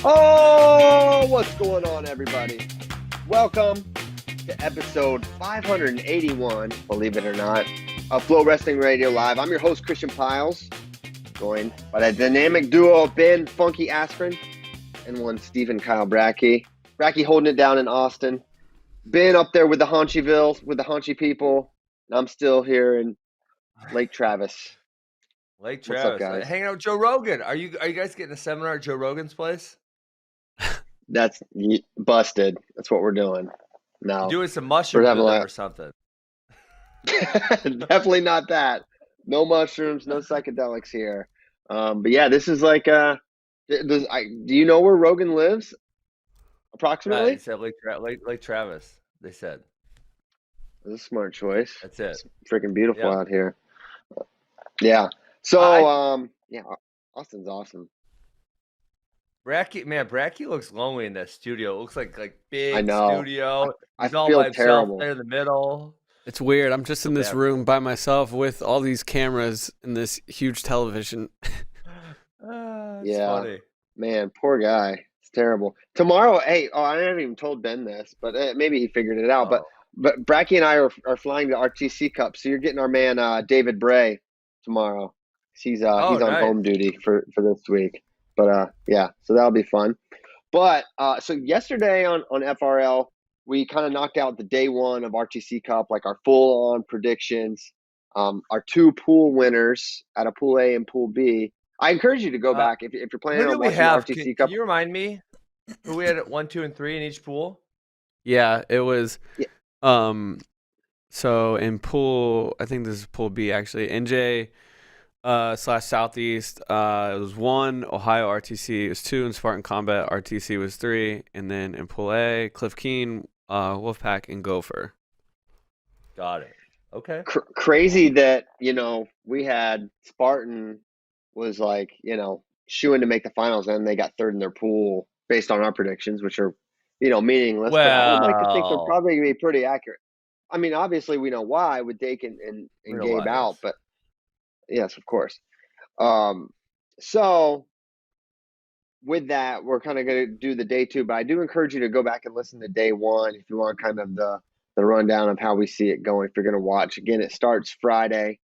Oh, what's going on, everybody? Welcome to episode 581, believe it or not, of FloWrestling Radio Live. I'm your host, Christian Piles, joined by the dynamic duo of Ben Funky Aspirin and one Stephen Kyle Brackey. Brackey holding it down in Austin. Ben up there with the Haunchyville, with the Haunchy people, and I'm still here in Lake Travis. Lake What's Travis, up, guys? hanging out with Joe Rogan. Are you guys getting a seminar at Joe Rogan's place? That's busted. That's what we're doing. No, Doing some mushrooms with them or something. Definitely not that. No mushrooms, no psychedelics here. But yeah, this is like do you know where Rogan lives? Approximately? They said Lake Travis. They said. That's a smart choice. That's it. It's freaking beautiful out here. Yeah. So Austin's awesome. Brackey looks lonely in that studio. It looks like big I know. studio. He's I all feel by himself terrible. there in the middle. It's weird. I'm just in this room by myself with all these cameras and this huge television. It's funny. Man, poor guy. It's terrible. Tomorrow, I haven't even told Ben this, but maybe he figured it out. But Brackey and I are flying the RTC Cup, so you're getting our man David Bray tomorrow. He's on home duty for this week. But so that'll be fun. But so yesterday on FRL, we kind of knocked out the day one of RTC Cup, like our full-on predictions, our two pool winners out of Pool A and Pool B. I encourage you to go back if you're planning on watching RTC Cup. Can you remind me who we had at 1, 2, and 3 in each pool? Yeah, it was. Yeah. So in pool, I think this is Pool B actually. NJ / Southeast. It was 1 Ohio RTC. It was 2 in Spartan Combat RTC was 3, and then in Pool A, Cliff Keen, Wolfpack, and Gopher. Got it. Okay. Crazy that we had Spartan was shooing to make the finals, and they got third in their pool based on our predictions, which are meaningless. Well, but I would like to think they're probably gonna be pretty accurate. I mean, obviously we know why with Dake and Gabe out, but yes, of course. So with that, we're kind of going to do the day two, but I do encourage you to go back and listen to day one if you want kind of the rundown of how we see it going. If you're going to watch, again, it starts Friday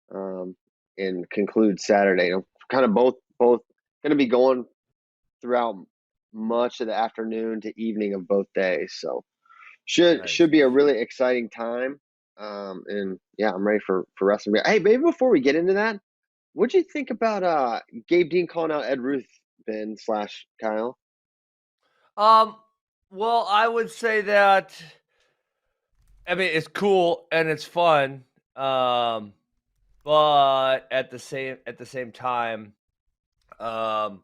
and concludes Saturday. Kind of both going to be going throughout much of the afternoon to evening of both days. So should be a really exciting time. And yeah, I'm ready for wrestling. Hey, maybe before we get into that, what'd you think about Gabe Dean calling out Ed Ruth, Ben / Kyle? Well, I would say that, I mean, it's cool and it's fun. But at the same time, I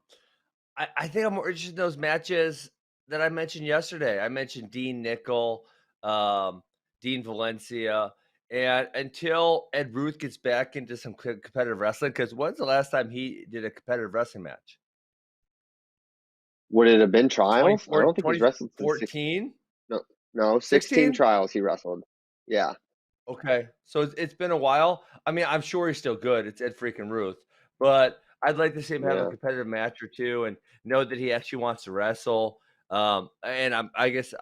think I'm more interested in those matches that I mentioned yesterday. I mentioned Dean Nickel, Dean Valencia, and until Ed Ruth gets back into some competitive wrestling, because when's the last time he did a competitive wrestling match? Would it have been trials? I don't think he's wrestled since 14. No, 16 trials he wrestled. Yeah. Okay, so it's been a while. I mean, I'm sure he's still good. It's Ed freaking Ruth, but I'd like to see him have a competitive match or two and know that he actually wants to wrestle. And I guess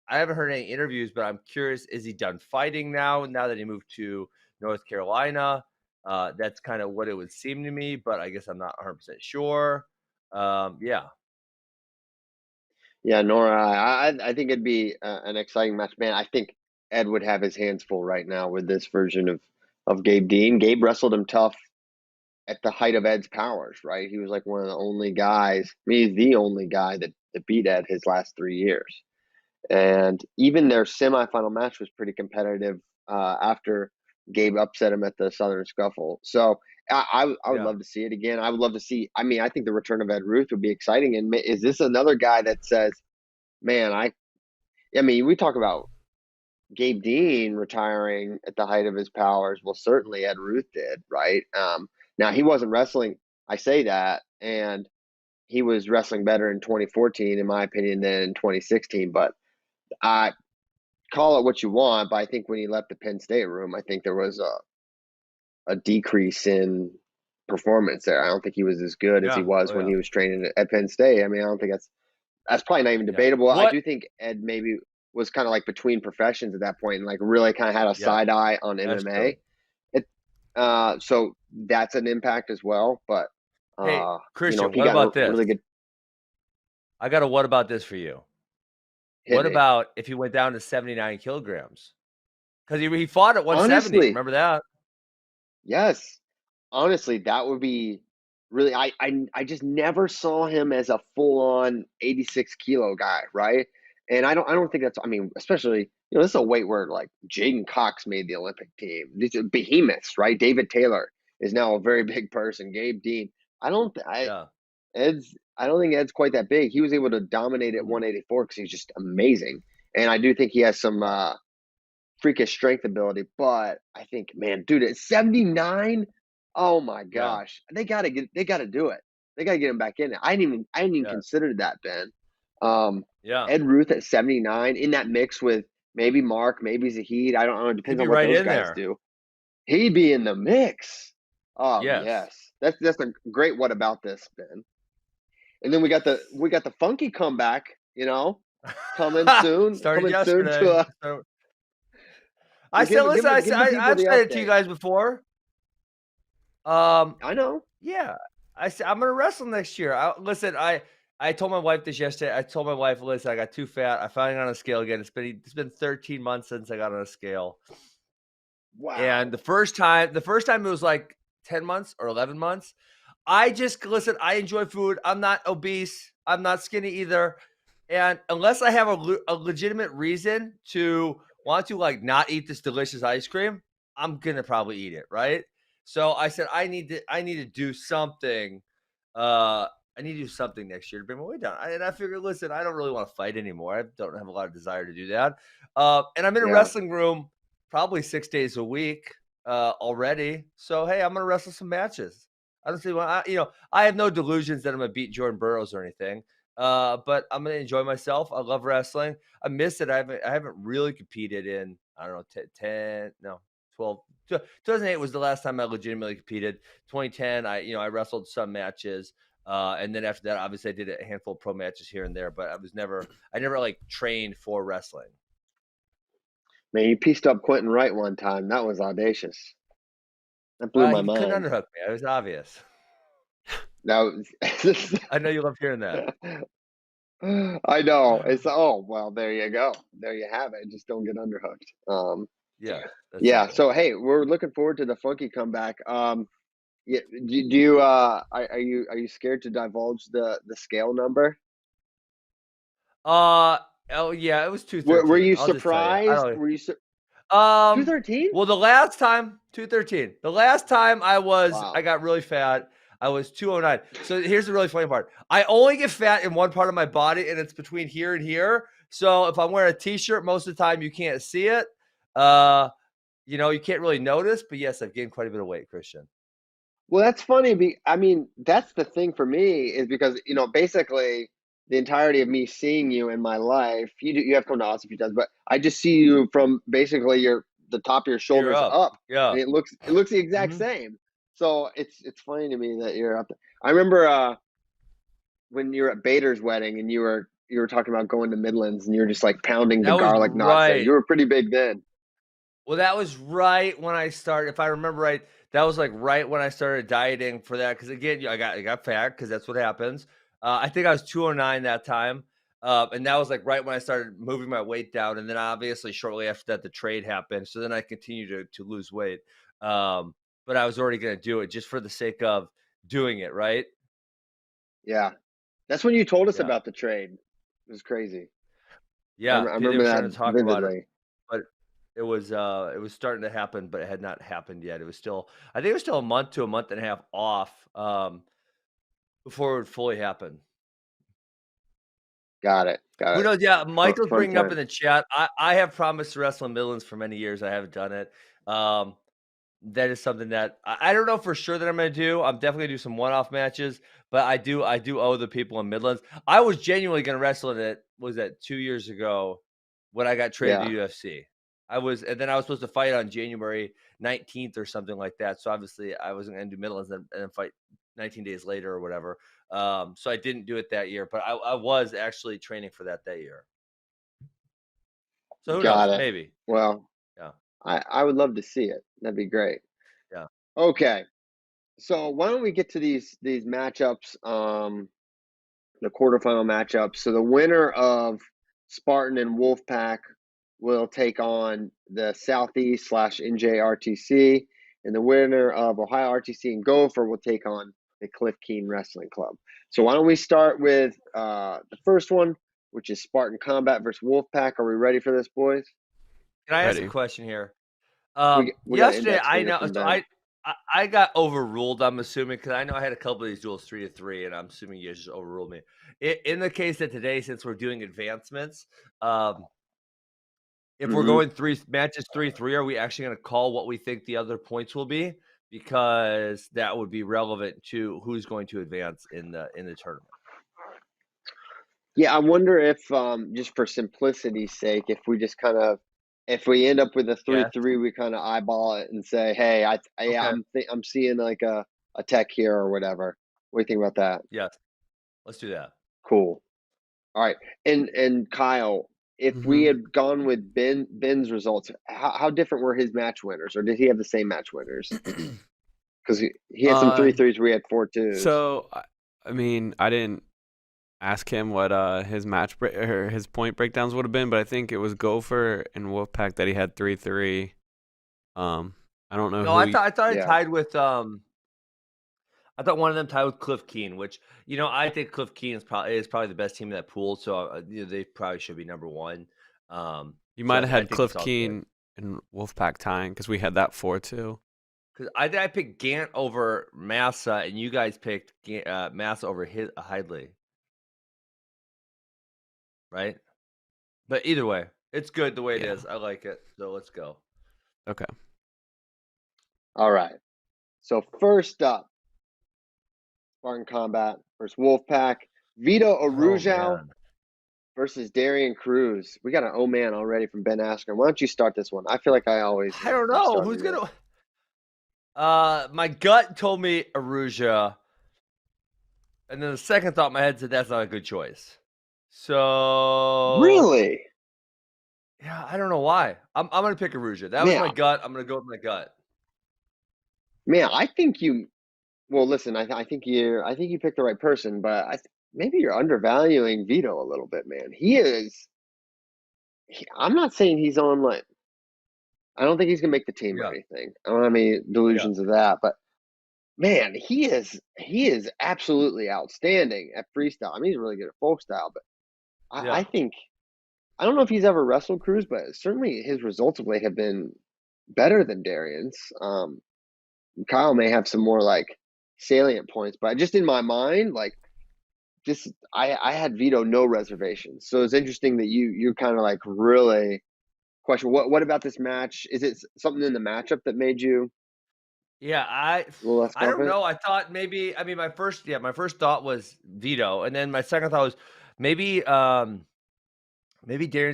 I haven't heard any interviews, but I'm curious, is he done fighting now that he moved to North Carolina? That's kind of what it would seem to me, but I guess I'm not 100% sure. Yeah, Nora, I think it'd be an exciting match. Man, I think Ed would have his hands full right now with this version of Gabe Dean. Gabe wrestled him tough at the height of Ed's powers, right? He was like one of the only guys. I mean, he's the only guy that beat Ed his last 3 years. And even their semifinal match was pretty competitive after Gabe upset him at the Southern Scuffle. So I would love to see it again. I would love to see. I mean, I think the return of Ed Ruth would be exciting. And is this another guy that says, "Man, I mean, we talk about Gabe Dean retiring at the height of his powers. Well, certainly Ed Ruth did, right? Now he wasn't wrestling. I say that, and he was wrestling better in 2014, in my opinion, than in 2016. But call it what you want, but I think when he left the Penn State room, I think there was a decrease in performance there. I don't think he was as good as he was when he was training at Penn State. I mean, I don't think that's probably not even debatable. I do think Ed maybe was kind of like between professions at that point and like really kind of had a side eye on MMA. So that's an impact as well. But hey, Christian, he what got about this? Really good. I got a what about this for you? What about if he went down to 79 kilograms? Because he fought at 170. Honestly, remember that? Yes. Honestly, that would be really. I just never saw him as a full-on 86 kilo guy, right? And I don't think that's. I mean, especially this is a weight where like Jaden Cox made the Olympic team. These are behemoths, right? David Taylor is now a very big person. Gabe Dean. I don't think Ed's quite that big. He was able to dominate at 184 because he's just amazing. And I do think he has some freakish strength ability. But I think, man, dude, at 79, oh my gosh, they gotta do it. They gotta get him back in. I didn't even consider that, Ben. Ed Ruth at 79 in that mix with maybe Mark, maybe Zahid. I don't know. It depends on what those guys do. He'd be in the mix. Oh yes. That's a great what about this, Ben. And then we got the funky comeback, coming soon. Started yesterday. I said it to you guys before. I know. Yeah, I said I'm gonna wrestle next year. I told my wife this yesterday. I told my wife, listen, I got too fat. I finally got on a scale again. It's been 13 months since I got on a scale. Wow. And the first time it was like 10 months or 11 months. I enjoy food. I'm not obese. I'm not skinny either. And unless I have a legitimate reason to want to like not eat this delicious ice cream, I'm going to probably eat it. Right. So I said, I need to do something. I need to do something next year to bring my weight down. And I figured, listen, I don't really want to fight anymore. I don't have a lot of desire to do that. And I'm in a wrestling room probably 6 days a week already. So, hey, I'm going to wrestle some matches. I don't see why. I have no delusions that I'm going to beat Jordan Burroughs or anything. But I'm going to enjoy myself. I love wrestling. I miss it. I haven't really competed in, I don't know, 12. 2008 was the last time I legitimately competed. 2010, I wrestled some matches. And then after that, obviously I did a handful of pro matches here and there, but I never like trained for wrestling. Man, you pieced up Quentin Wright one time. That was audacious. That blew my mind. Couldn't underhook me. It was obvious. I know you love hearing that. I know. It's well, there you go. There you have it. Just don't get underhooked. Yeah. So hey, we're looking forward to the funky comeback. Yeah. Do you are you scared to divulge the scale number? Oh yeah, it was 213. Were you surprised? Were you 213? Well, the last time 213. The last time I got really fat. I was 209. So here's the really funny part. I only get fat in one part of my body, and it's between here and here. So if I'm wearing a t-shirt, most of the time you can't see it. You can't really notice. But yes, I've gained quite a bit of weight, Christian. Well, that's funny. I mean, that's the thing for me is because, basically the entirety of me seeing you in my life, you have come to us a few times, but I just see you from basically the top of your shoulders up. Yeah. And it looks the exact same. So it's funny to me that you're up there. I remember when you were at Bader's wedding and you were talking about going to Midlands and you were just like pounding the garlic knots. You were pretty big then. Well, that was right when I started. If I remember right, that was like right when I started dieting for that. Because again, I got fat because that's what happens. I think I was 209 that time. And that was like right when I started moving my weight down. And then obviously shortly after that, the trade happened. So then I continued to lose weight. But I was already going to do it just for the sake of doing it, right? Yeah. That's when you told us about the trade. It was crazy. Yeah. I remember that talk vividly. about it. But it was starting to happen, but it had not happened yet. I think it was still a month to a month and a half off before it would fully happen. Got it. Who knows? Yeah, Michael's bringing up in the chat. I have promised to wrestle in Midlands for many years. I haven't done it. That is something that I don't know for sure that I'm going to do. I'm definitely going to do some one-off matches, but I do owe the people in Midlands. I was genuinely going to wrestle in it. Was that 2 years ago when I got traded to UFC. And then I was supposed to fight on January 19th or something like that. So obviously I wasn't going to do Midlands and then fight 19 days later or whatever. So I didn't do it that year, but I was actually training for that year. So who knows? Maybe. Well, yeah, I would love to see it. That'd be great. Yeah. Okay. So why don't we get to these matchups, the quarterfinal matchups. So the winner of Spartan and Wolfpack will take on the Southeast / NJRTC, and the winner of Ohio RTC and Gopher will take on the Cliff Keen Wrestling Club. So why don't we start with the first one, which is Spartan Combat versus Wolfpack. Are we ready for this, boys? Can I ask a question here? We got yesterday, I know. So I got overruled. I'm assuming because I know I had a couple of these duels 3-3, and I'm assuming you just overruled me. In the case that today, since we're doing advancements, if we're going 3 matches 3-3, are we actually going to call what we think the other points will be? Because that would be relevant to who's going to advance in the tournament. Yeah, I wonder if just for simplicity's sake, if we just if we end up with a 3-3, we kind of eyeball it and say, "Hey, I'm seeing like a tech here or whatever." What do you think about that? Yes, let's do that. Cool. All right, and Kyle, if we had gone with Ben's results, how different were his match winners, or did he have the same match winners? Because he had some 3-3s, we had 4-2s. So, I mean, I didn't ask him what his his point breakdowns would have been, but I think it was Gopher and Wolfpack that he had 3-3. I don't know. No, I thought it tied with I thought one of them tied with Cliff Keen, which I think Cliff Keen is probably the best team in that pool, so they probably should be number one. You might have had Cliff Keen and Wolfpack tying because we had that 4-2. Because I picked Gant over Massa, and you guys picked Massa over Hidley. Right? But either way, it's good the way it is. I like it. So let's go. Okay. All right. So first up, Spartan Combat versus Wolfpack. Vito Arujau versus Darian Cruz. We got an oh man already from Ben Askren. Why don't you start this one? I feel like I don't know. Who's going to... my gut told me Aruju. And then the second thought in my head said that's not a good choice. So really, yeah, I don't know why. I'm gonna pick Aruju. That was my gut. I'm gonna go with my gut. Man, I think you. Well, listen, I think you picked the right person, but maybe you're undervaluing Vito a little bit, man. I'm not saying he's on like. I don't think he's gonna make the team or anything. I don't have any delusions of that, but man, he is absolutely outstanding at freestyle. I mean, he's really good at folk style, but I think, I don't know if he's ever wrestled Cruz, but certainly his results of late have been better than Darian's. Kyle may have some more like salient points, but just in my mind, like I had Vito no reservations. So it's interesting that you kind of like really question what about this match? Is it something in the matchup that made you? Yeah, I don't know. I thought maybe, my first thought was Vito, and then my second thought was maybe Darian's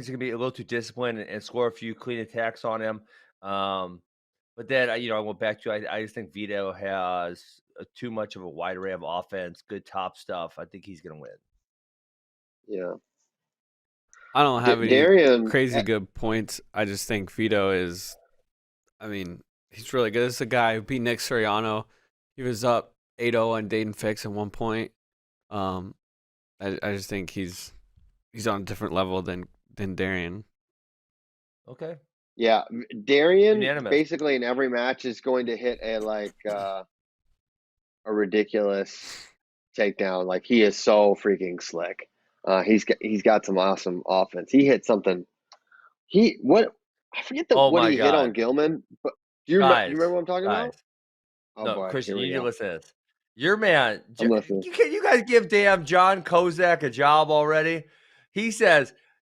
gonna be a little too disciplined and score a few clean attacks on him. But then I went back to I just think Vito has too much of a wide array of offense, good top stuff. I think he's gonna win. Yeah. I don't have any crazy good points. I just think Vito is, he's really good. This is a guy who beat Nick Suriano. He was up 8-0 on Dayton Fix at one point. I just think he's on a different level than Darian. Okay. Yeah, Darian basically in every match is going to hit a ridiculous takedown. Like he is so freaking slick. He's got some awesome offense. He hit something. I forget what he hit on Gilman, but do you remember what I'm talking about? Oh, no, boy, Christian, you need to listen to this. Your man, you guys give damn John Kozak a job already? He says,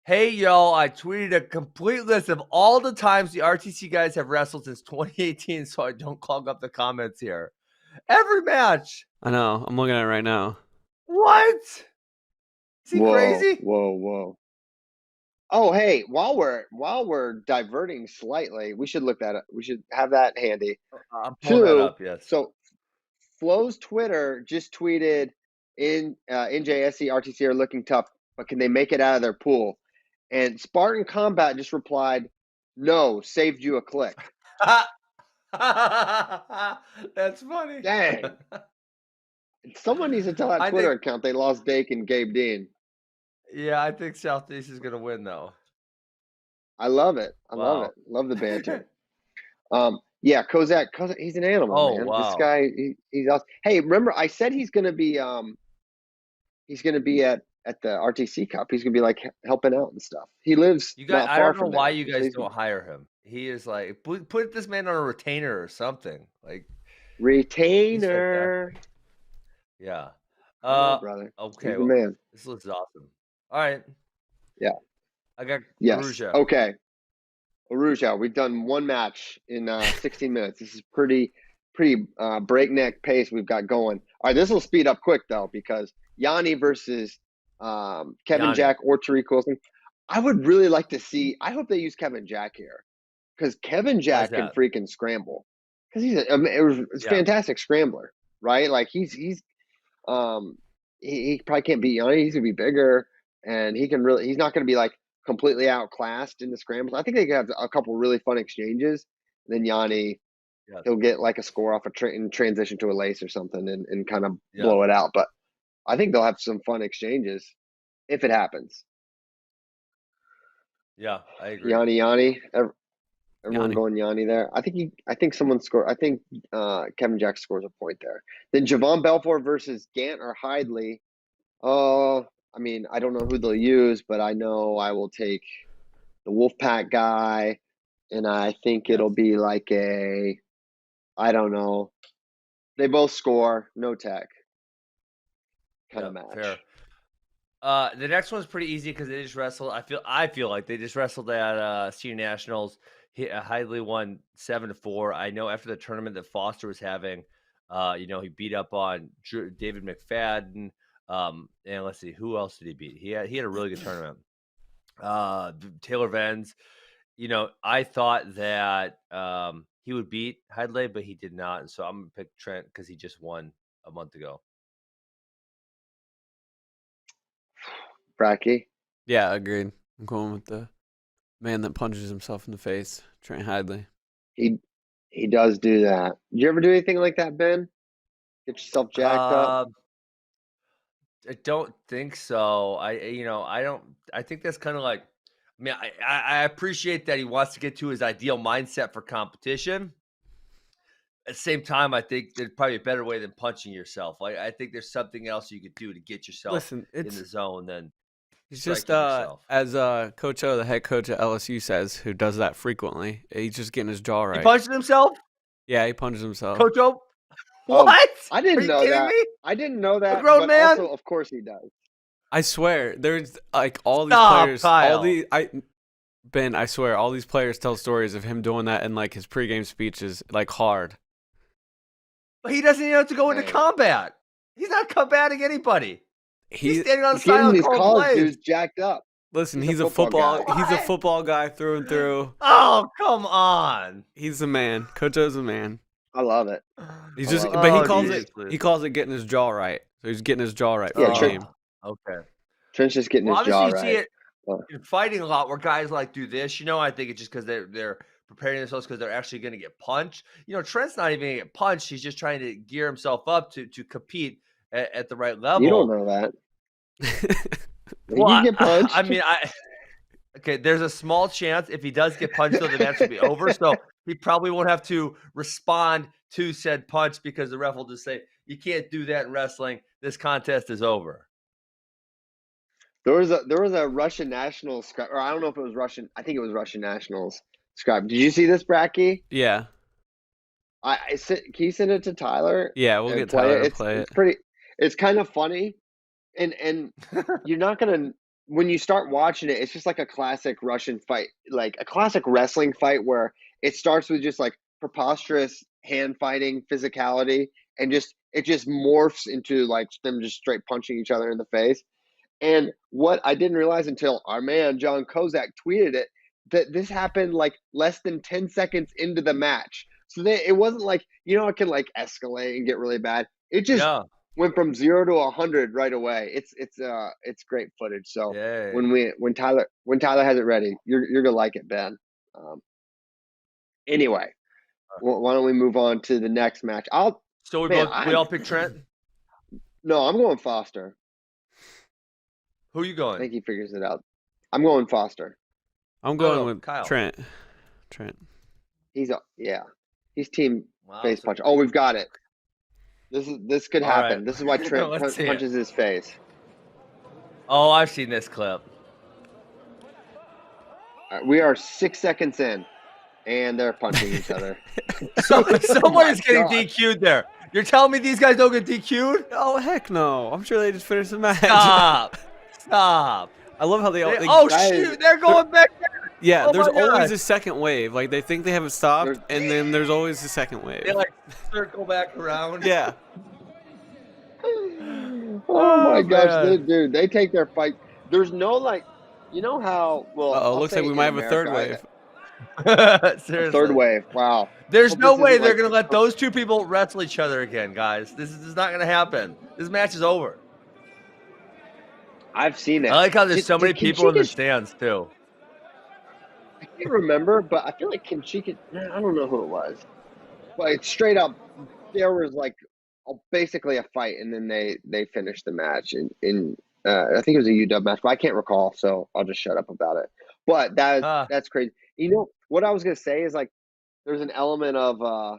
"Hey, y'all, I tweeted a complete list of all the times the RTC guys have wrestled since 2018, so I don't clog up the comments here. Every match." I know. I'm looking at it right now. What? Is he crazy? Whoa. Oh, hey, while we're diverting slightly, we should look that up. We should have that handy. I'm pulling that up. Yes. So Flo's Twitter just tweeted NJSC RTC are looking tough, but can they make it out of their pool? And Spartan Combat just replied, "No, saved you a click." That's funny. Dang. Someone needs to tell that Twitter account they lost Dake and Gabe Dean. Yeah, I think Southeast is going to win, though. I love it. I love it. Love the banter. Yeah, Kozak, he's an animal, man. Wow. This guy, he's awesome. Hey, remember I said he's going to be at the RTC Cup. He's going to be like helping out and stuff. He lives not far I don't know from why there. you guys don't hire him. He is like put this man on a retainer or something. Like retainer. Yeah. Brother. Okay. Well, man. This looks awesome. All right. Yeah. I got Arujau. Okay. Arujau. We've done one match in 16 minutes. This is pretty breakneck pace we've got going. All right, this will speed up quick though because Yanni versus Kevin Jack or Tariq Wilson. I would really like to see. I hope they use Kevin Jack here because Kevin Jack can freaking scramble because he's a fantastic scrambler, right? Like he probably can't beat Yanni. He's gonna be bigger and he can really. He's not gonna be like completely outclassed in the scrambles. I think they could have a couple really fun exchanges. And then Yanni, he'll get like a score off and transition to a lace or something and kind of blow it out. But I think they'll have some fun exchanges if it happens. Yeah, I agree. Yanni. Everyone going Yanni there. I think someone scored. I think Kevin Jack scores a point there. Then Javon Belfort versus Gant or Hidley. I mean, I don't know who they'll use, but I know I will take the Wolfpack guy, and I think it'll be like I don't know. They both score, no tech kind of match. Fair. The next one's pretty easy because they just wrestled. I feel like they just wrestled at Senior Nationals. Hidley won 7-4. I know after the tournament that Foster was having, he beat up on David McFadden. And let's see, who else did he beat? He had a really good tournament. Taylor Venz. I thought that he would beat Hidley, but he did not. And so I'm gonna pick Trent because he just won a month ago. Bracky? Yeah, agreed. I'm going with the man that punches himself in the face, Trent Hidley. He does do that. Did you ever do anything like that, Ben? Get yourself jacked up? I don't think so. I don't. I think that's kind of like. I mean, I appreciate that he wants to get to his ideal mindset for competition. At the same time, I think there's probably a better way than punching yourself. Like I think there's something else you could do to get yourself in the zone than. He's just as Coach O, the head coach at LSU, says, who does that frequently. He's just getting his jaw right. He punches himself? Yeah, he punches himself. Coach O? What? I didn't know that. Me? I didn't know that. A grown man? Also, of course he does. I swear, there's like all these players. Kyle. Ben, I swear, all these players tell stories of him doing that in like his pregame speeches, like hard. But he doesn't even have to go into combat. He's not combating anybody. He's standing on the sideline calling plays. Dude's jacked up. Listen, he's a football guy. He's a football guy through and through. Oh, come on. He's a man. Coach O's a man. I love it. He's just, but he calls it getting his jaw right. So he's getting his jaw right for the game. Okay. Trent's just getting his jaw right. Obviously, you see it in fighting a lot where guys like do this. I think it's just because they're preparing themselves because they're actually going to get punched. Trent's not even going to get punched. He's just trying to gear himself up to compete at the right level. You don't know that. Well, you get punched. I mean, okay. There's a small chance if he does get punched, though, the match will be over. So he probably won't have to respond to said punch because the ref will just say, "You can't do that in wrestling. This contest is over." There was a Russian Nationals scribe, or I don't know if it was Russian. I think it was Russian Nationals scribe. Did you see this, Bracky? Yeah. Can you send it to Tyler? Yeah, we'll get Tyler to play it. It's kind of funny. And you're not gonna when you start watching it, it's just like a classic Russian fight, like a classic wrestling fight where it starts with just like preposterous hand fighting physicality, and it just morphs into like them just straight punching each other in the face. And what I didn't realize until our man John Kozak tweeted it, that this happened like less than 10 seconds into the match. So it wasn't like, it can like escalate and get really bad. It just went from 0 to 100 right away. It's great footage. So when Tyler has it ready, you're gonna like it, Ben. Anyway, why don't we move on to the next match? We all pick Trent? No, I'm going Foster. Who are you going? I think he figures it out. I'm going Foster. I'm going with Kyle. Trent. He's team face punch. Oh, we've got it. This could happen. Right. This is why Trent punches his face. Oh, I've seen this clip. We are 6 seconds in, and they're punching each other. Someone is getting DQ'd there. You're telling me these guys don't get DQ'd? Oh, heck no. I'm sure they just finished the match. Stop. I love how they all... shoot, they're going back there. Yeah, there's always a second wave. Like, they think they haven't stopped, and then there's always a second wave. They, like, circle back around. Yeah. Oh, my gosh. Dude, they take their fight. There's no, like... You know how... Well, looks like we might have a third wave. Seriously. Third wave. Wow. There's no way they're going to let those two people wrestle each other again, guys. This is not going to happen. This match is over. I've seen it. I like how there's so many people in the stands, too. I can't remember, but I feel like Kinshika... I don't know who it was. But it's straight up, there was like basically a fight, and then they finished the match. I think it was a UW match, but I can't recall, so I'll just shut up about it. But that's crazy. What I was going to say is, like, there's an element of,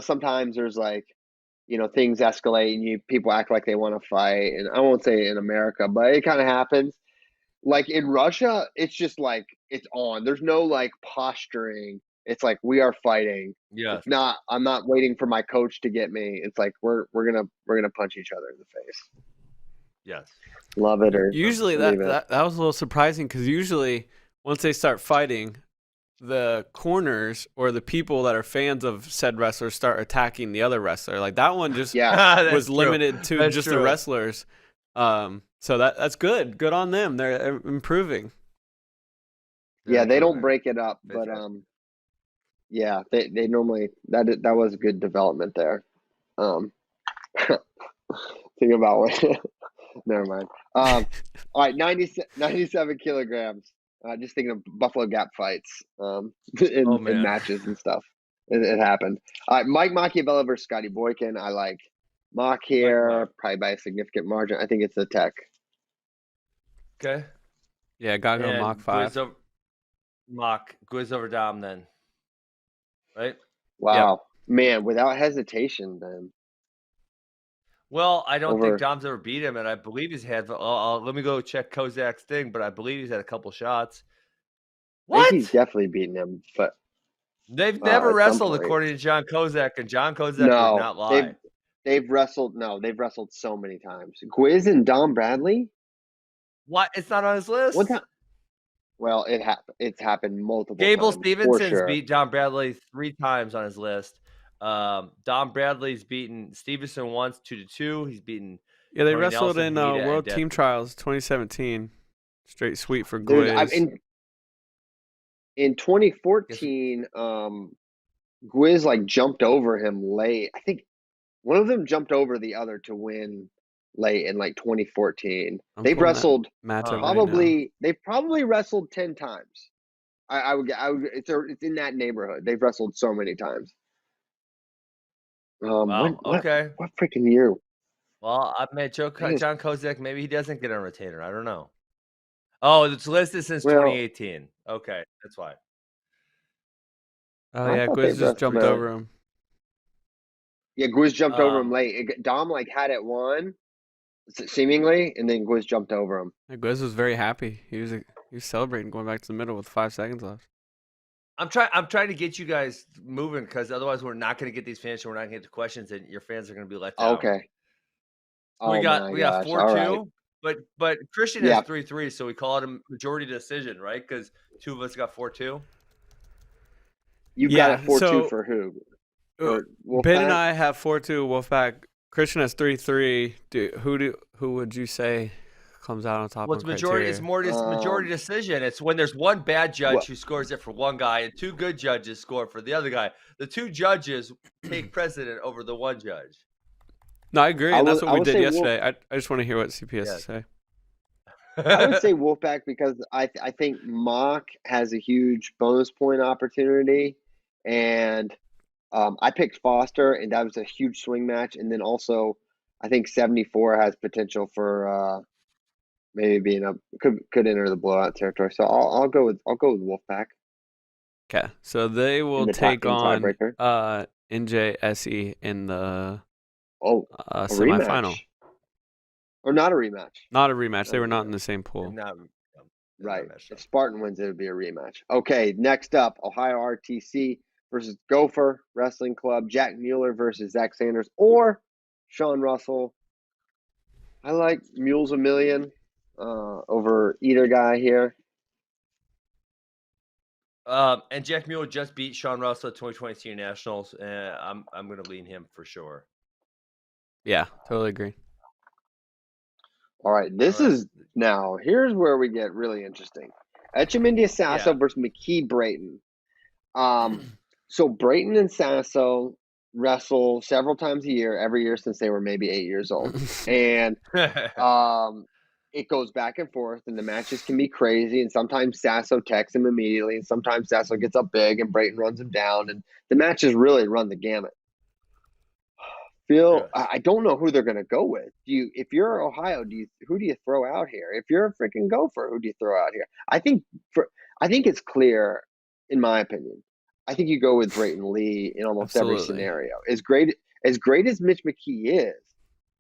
sometimes there's, like, things escalate and people act like they want to fight. And I won't say in America, but it kind of happens. Like in Russia, it's just like, it's on. There's no like posturing. It's like, we are fighting. Yeah. It's not, I'm not waiting for my coach to get me. It's like, we're going to punch each other in the face. Yes. Love it. Or usually that was a little surprising, because usually once they start fighting, the corners or the people that are fans of said wrestler start attacking the other wrestler. Like that one just was limited to just the wrestlers. So that's good. Good on them. They're improving. Yeah, they don't break it up, but yeah, they normally that was a good development there. Think about what. Never mind. All right, 97 kilograms. Just thinking of Buffalo Gap fights in matches and stuff. It happened. All right, Mike Machiavelli versus Scotty Boykin. I like Mach here, probably by a significant margin. I think it's a tech. Okay. Yeah, gotta go Mach 5. Gwiz over Dom then. Right? Wow. Yep. Man, without hesitation then. Well, I don't think Dom's ever beat him, and I believe he's had. Let me go check Kozak's thing, but I believe he's had a couple shots. What? I think he's definitely beaten him, but they've never wrestled according to John Kozak, and John Kozak would not lie. They've wrestled. No, they've wrestled so many times. Gwiz and Dom Bradley. What? It's not on his list. One time. Well, it's happened multiple Gable times. Stevenson's beat Dom Bradley 3 times on his list. Dom Bradley's beaten Stevenson once 2-2. He's beaten. Yeah, they wrestled in World Team Trials 2017. Straight sweep for Gwiz. In 2014, Gwiz like jumped over him late. I think one of them jumped over the other to win late in like 2014. They've wrestled they've probably wrestled 10 times. I would it's in that neighborhood. They've wrestled so many times. Wow. Okay. What freaking year? Well, I met John Kozak. Maybe he doesn't get on retainer. I don't know. Oh, it's listed since 2018. Okay, that's why. Oh yeah, Gwiz just jumped over him. Yeah, Gwiz jumped over him late. Dom like had it won, seemingly, and then Gwiz jumped over him. Yeah, Gwiz was very happy. He was celebrating, going back to the middle with 5 seconds left. I'm trying to get you guys moving, because otherwise we're not going to get these finished, and we're not going to get the questions, and your fans are going to be let down. Okay. We got 4-2, right. but Christian has 3-3, so we call it a majority decision, right? Because 2 of us got 4-2. You got a 4-2 for who? Ben and I have 4-2 Wolfpack. Christian has 3-3. Who would you say comes out on top. Well, it's majority. It's more majority decision. It's when there's one bad judge who scores it for one guy, and two good judges score for the other guy. The two judges take precedent over the one judge. No, I agree, and that's what we did yesterday. I just want to hear what CP has to say. I would say Wolfpack because I think Mock has a huge bonus point opportunity, and I picked Foster, and that was a huge swing match. And then also, I think 74 has potential for maybe being up could enter the blowout territory. So I'll go with Wolfpack. Okay, so they will take on NJSE in the semifinal. Or not a rematch. Not a rematch. They were not in the same pool. Right. If Spartan wins, it would be a rematch. Okay, next up, Ohio RTC versus Gopher Wrestling Club. Jack Mueller versus Zach Sanders or Sean Russell. I like Mules a Million over either guy here. And Jack Mueller just beat Sean Russell at 2020 Senior Nationals, and I'm going to lean him for sure. Yeah, totally agree. All right, now, here's where we get really interesting. Echemendia Sasso versus McKee Brayton. So Brayton and Sasso wrestle several times a year, every year since they were maybe 8 years old. And it goes back and forth, and the matches can be crazy. And sometimes Sasso texts him immediately, and sometimes Sasso gets up big and Brayton runs him down. And the matches really run the gamut. Phil, I don't know who they're going to go with. If you're Ohio, who do you throw out here? If you're a freaking Gopher, who do you throw out here? I think it's clear, in my opinion. I think you go with Brayton Lee in almost every scenario. As great as Mitch McKee is,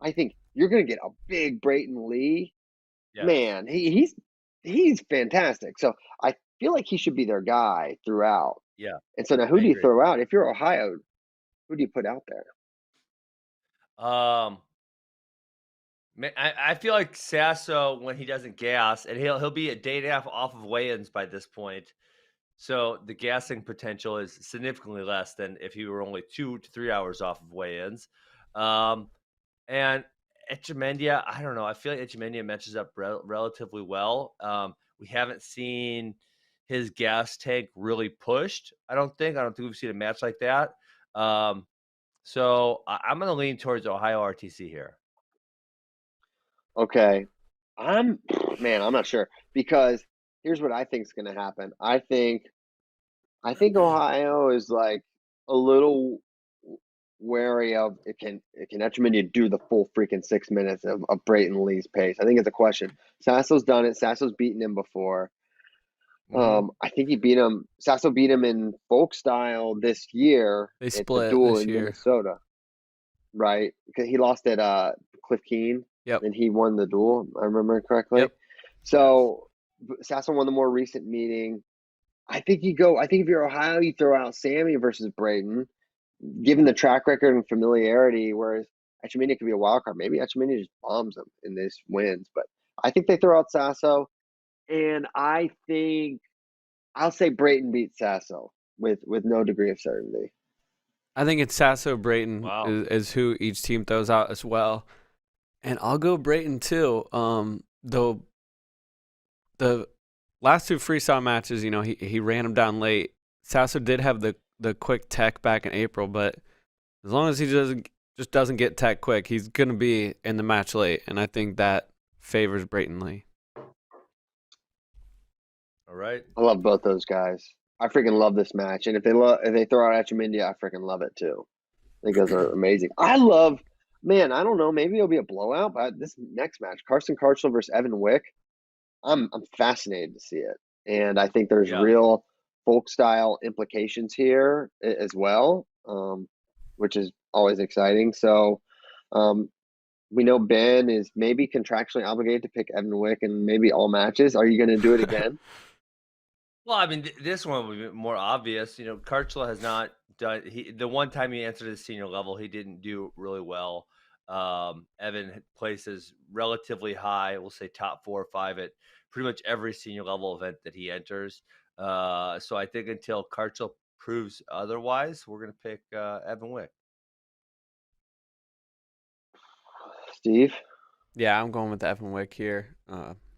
I think you're going to get a big Brayton Lee. Yes. Man, he's fantastic. So I feel like he should be their guy throughout. Yeah. And so now, who do you throw out? If you're Ohio, who do you put out there? I feel like Sasso, when he doesn't gas, and he'll be a day and a half off of weigh-ins by this point, so the gassing potential is significantly less than if he were only 2 to 3 hours off of weigh-ins. And Echemendia, I don't know. I feel like Echemendia matches up relatively well. We haven't seen his gas tank really pushed. I don't think we've seen a match like that. So I'm going to lean towards Ohio RTC here. Okay. I'm not sure, because here's what I think is going to happen. I think Ohio is like a little wary of it. Can Echemendia do the full freaking 6 minutes of Brayton Lee's pace? I think it's a question. Sasso's done it. Sasso's beaten him before. I think Sasso beat him in folk style this year. They split the duel this in year. Minnesota, right? Because he lost at Cliff Keen, and he won the duel. I remember correctly. Yep. So Sasso won the more recent meeting. I think if you're Ohio, you throw out Sammy versus Brayton, given the track record and familiarity. Whereas Echemendia could be a wild card. Maybe Echemendia just bombs them and this wins. But I think they throw out Sasso. And I think I'll say Brayton beats Sasso with no degree of certainty. I think it's Sasso Brayton is who each team throws out as well. And I'll go Brayton too. Though the last two freestyle matches, he ran him down late. Sasso did have the quick tech back in April, but as long as he doesn't get tech quick, he's gonna be in the match late. And I think that favors Brayton Lee. All right. I love both those guys. I freaking love this match. And if they throw out Echemendia, I freaking love it too. I think those are amazing. I don't know, maybe it'll be a blowout, but this next match, Carson Karchel versus Evan Wick, I'm fascinated to see it. And I think there's real folk style implications here as well, which is always exciting. So we know Ben is maybe contractually obligated to pick Evan Wick in maybe all matches. Are you going to do it again? Well, I mean, this one would be more obvious. Karchel has not done. The one time he entered the senior level, he didn't do really well. Evan places relatively high. We'll say top 4 or 5 at pretty much every senior level event that he enters. So I think until Karchel proves otherwise, we're going to pick Evan Wick. Steve? Yeah, I'm going with Evan Wick here.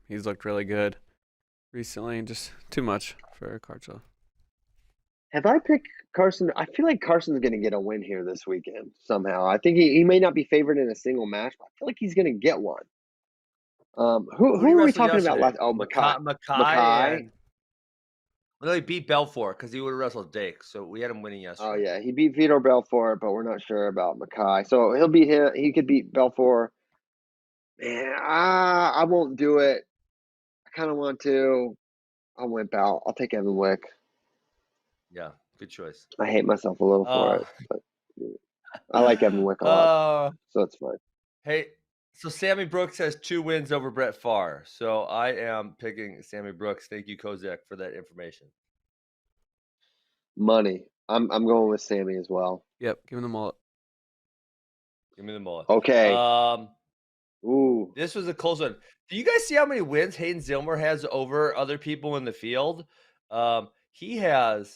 He's looked really good recently, and just too much for Carcho. Have I picked Carson? I feel like Carson's going to get a win here this weekend somehow. I think he may not be favored in a single match, but I feel like he's going to get one. Who did he Who are we wrestle talking about yesterday? last? Oh, Makai. Makai and well, he beat Belfort because he would have wrestled Dake, so we had him winning yesterday. Oh yeah, he beat Vito Belfort, but we're not sure about Makai. So he'll beat him. He could beat Belfort. Man, I won't do it. I kind of want to. I'll wimp out. I'll take Evan Wick. Yeah, good choice. I hate myself a little for it, but I like Evan Wick a lot, so it's fine. Hey, so Sammy Brooks has 2 wins over Brett Favre. So I am picking Sammy Brooks. Thank you, Kozak, for that information. Money. I'm going with Sammy as well. Yep, give him the mullet. Give me the mullet. Okay. Ooh. This was a close one. Do you guys see how many wins Hayden Zillmer has over other people in the field? He has,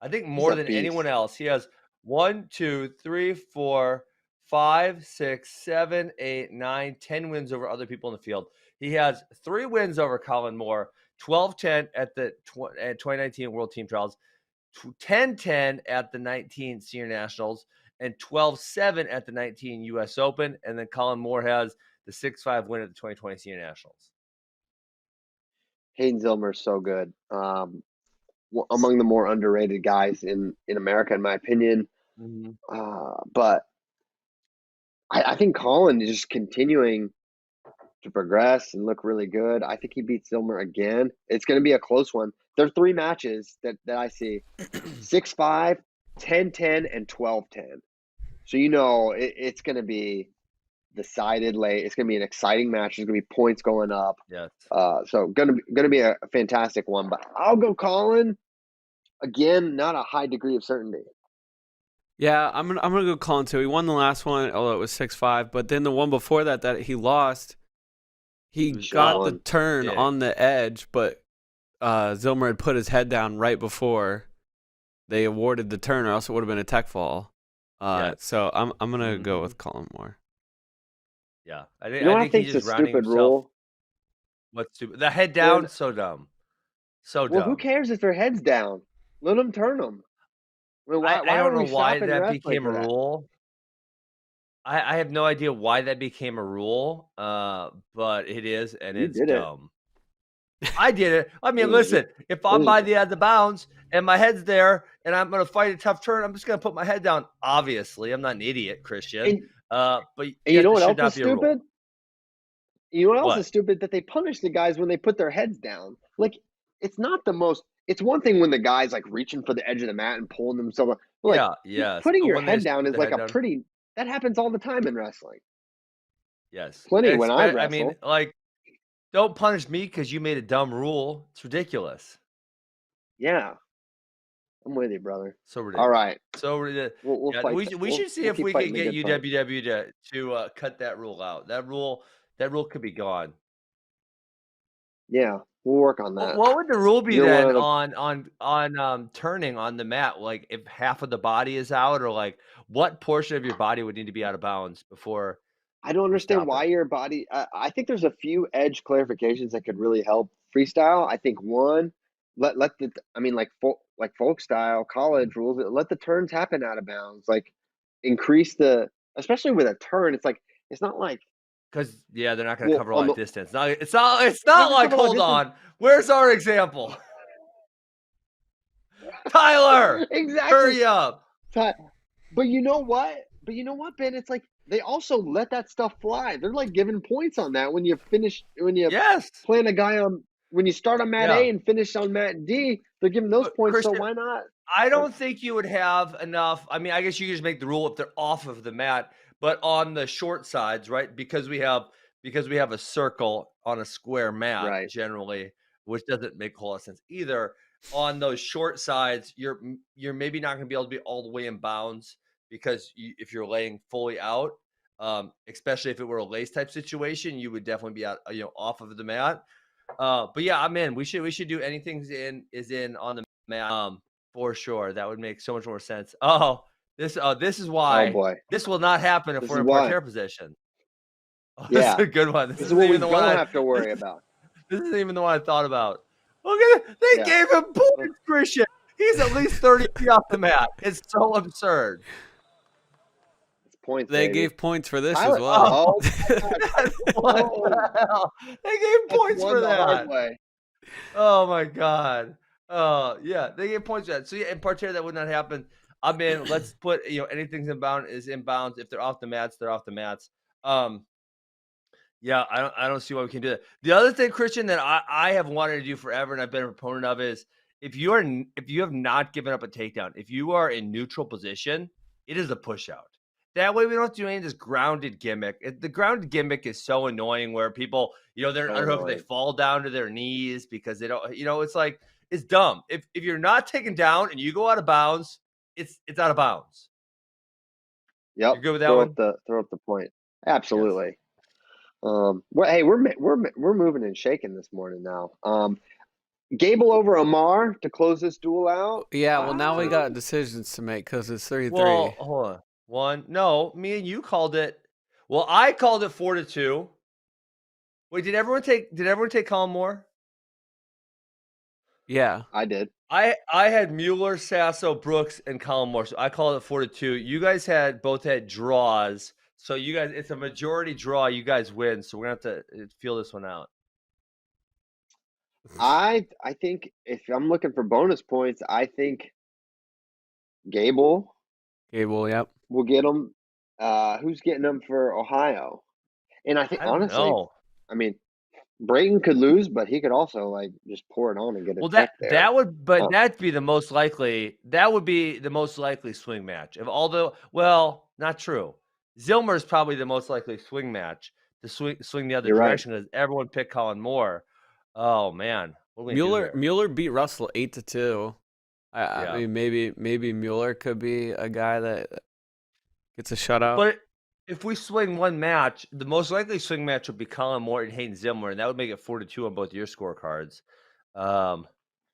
I think, more than anyone else. He has 1, 2, 3, 4, 5, 6, 7, 8, 9, 10 wins over other people in the field. He has 3 wins over Colin Moore, 12-10 at the 2019 World Team Trials, 10-10 at the 19 Senior Nationals, and 12-7 at the 19 U.S. Open. And then Colin Moore has the 6-5 win at the 2020 Senior Nationals. Hayden Zillmer is so good. Among the more underrated guys in America, in my opinion. But I think Colin is just continuing to progress and look really good. I think he beats Zillmer again. It's going to be a close one. There are 3 matches that I see: 6-5, 10-10, and 12-10. So it's going to be decided late. It's going to be an exciting match. There's going to be points going up. Yes. So going to be a fantastic one. But I'll go Colin again. Not a high degree of certainty. Yeah, I'm gonna go Colin too. He won the last one, although it was 6-5. But then the one before that he lost, he got the turn on the edge, but Zillmer had put his head down right before they awarded the turn, or else it would have been a tech fall. So I'm gonna go with Colin Moore. Yeah, I think he's just rounding stupid himself. Rule. What's stupid? The head down, so dumb, so dumb. Well, who cares if their head's down? Let them turn them. I don't know why that became a rule. I have no idea why that became a rule, but it is, and it's dumb. I did it. I mean, listen, if I'm by the bounds and my head's there and I'm going to fight a tough turn, I'm just going to put my head down. Obviously, I'm not an idiot, Christian. But you know what else is stupid? You know what else is stupid? That they punish the guys when they put their heads down. Like, it's not the most. It's one thing when the guy's like reaching for the edge of the mat and pulling themselves. Like, putting your head down is like a pretty. That happens all the time in wrestling. Yes, plenty when I wrestle. I mean, like, don't punish me because you made a dumb rule. It's ridiculous. Yeah, I'm with you, brother. So ridiculous. All right, so ridiculous. We'll fight. We should see if we can get UWW to cut that rule out. That rule could be gone. Yeah, we'll work on that. What would the rule be then on turning on the mat? Like, if half of the body is out, or like what portion of your body would need to be out of bounds before? I don't understand why your body. I think there's a few edge clarifications that could really help freestyle. I think one, folk style college rules, let the turns happen out of bounds. Like, increase especially with a turn. It's like it's not like. Because they're not going to cover all that distance. It's not like, hold on, where's our example? Tyler, exactly. Hurry up. But you know what, Ben? It's like they also let that stuff fly. They're like giving points on that when you plan a guy on when you start on mat A and finish on mat D. They're giving those points. Christian, so why not? I don't think you would have enough. I mean, I guess you could just make the rule if they're off of the mat. But on the short sides, right? Because we have a circle on a square mat generally, which doesn't make a whole lot of sense either. On those short sides, you're maybe not going to be able to be all the way in bounds because if you're laying fully out, especially if it were a lace type situation, you would definitely be out, off of the mat. But yeah, I'm in. We should do anything is in on the mat for sure. That would make so much more sense. This is why this will not happen if we're in parterre position. Oh, Yeah. this is a good one. This is what we don't have to worry about. This isn't even the one I thought about. Look at it. They gave him points, Christian. He's at least 30 feet off the mat. It's so absurd. It's points, They baby. gave points for this Tyler, as well. What the hell? They gave points for that. Hard way. Oh my God. Oh yeah, they gave points for that. So yeah, in Parterre that would not happen. I'm in. Let's put anything's inbound is inbounds. If they're off the mats, they're off the mats. Yeah, I don't see why we can do that. The other thing, Christian, that I have wanted to do forever, and I've been a proponent of, is if you have not given up a takedown, if you are in neutral position, it is a push out. That way, we don't have to do any of this grounded gimmick. The grounded gimmick is so annoying, where people, they're an underhook, they fall down to their knees because they don't, it's like, it's dumb. If you're not taken down and you go out of bounds, it's out of bounds. Yep. You're good with that one? Throw up the point. Absolutely. Yes. We're moving and shaking this morning now. Gable over Amar to close this duel out. Yeah, well, now we got decisions to make because it's 3-3. Well, hold on. No, me and you called it. Well, I called it 4-2. Wait, did everyone take Colin Moore? Yeah, I did. I had Mueller, Sasso, Brooks, and Colin Moore. So I called it 4-2. You guys both had draws. So you guys, it's a majority draw. You guys win. So we're gonna have to feel this one out. I think if I'm looking for bonus points, I think Gable, yep. We'll get them. Who's getting them for Ohio? And I think honestly, I mean, Brayton could lose, but he could also just pour it on and get a check there. That'd be the most likely. That would be the most likely swing match of all the. Well, not true. Zillmer is probably the most likely swing match to swing the other direction because everyone picked Colin Moore. Oh man, Mueller beat Russell 8-2. I mean, maybe Mueller could be a guy that gets a shutout. But if we swing one match, the most likely swing match would be Colin Moore and Hayden Zillmer, and that would make it 4-2 on both your scorecards.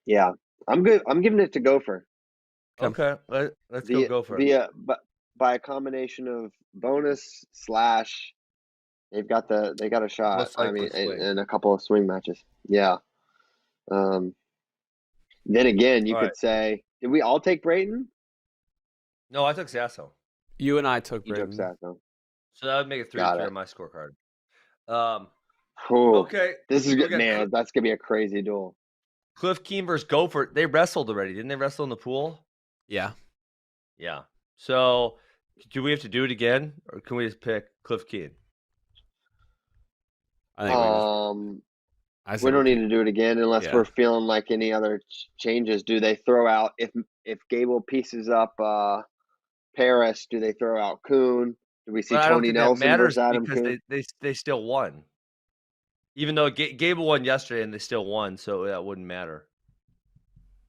Yeah, I'm good. I'm giving it to Gopher. Okay, let's go Gopher. By a combination of bonus / they got a shot. I mean, in a couple of swing matches. Yeah. Then again, you could say, did we all take Brayton? No, I took Sasso. You and I took Brayton. You took Sasso. So that would make it 3-3 on my scorecard. Okay. This is good, man. That's gonna be a crazy duel. Cliff Keen versus Gopher. They wrestled already, didn't they? Wrestle in the pool. Yeah. Yeah. So, do we have to do it again, or can we just pick Cliff Keen? I think we don't need to do it again unless we're feeling like any other changes. Do they throw out if Gable pieces up Paris? Do they throw out Kuhn? Do we see Tony Nelson versus Adam Kuhn? They still won, even though Gable won yesterday and they still won, so that wouldn't matter.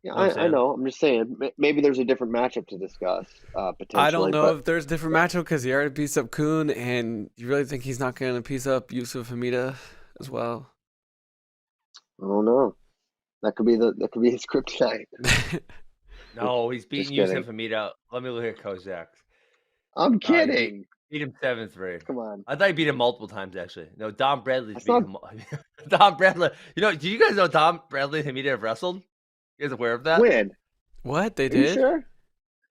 Yeah, I know. I'm just saying maybe there's a different matchup to discuss potentially. I don't know if there's a different matchup because he already pieced up Kuhn, and you really think he's not going to piece up Yusuf Hamida as well? I don't know. That could be his kryptonite. No, he's beating Yusuf Hamida. Let me look at Kozak. I'm kidding. Beat him 7-3. Come on. I thought he beat him multiple times actually. No, Dom Bradley's beat him. Dom Bradley. Do you guys know Dom Bradley and Hamida have wrestled? You guys aware of that? When? What they Are did? You sure?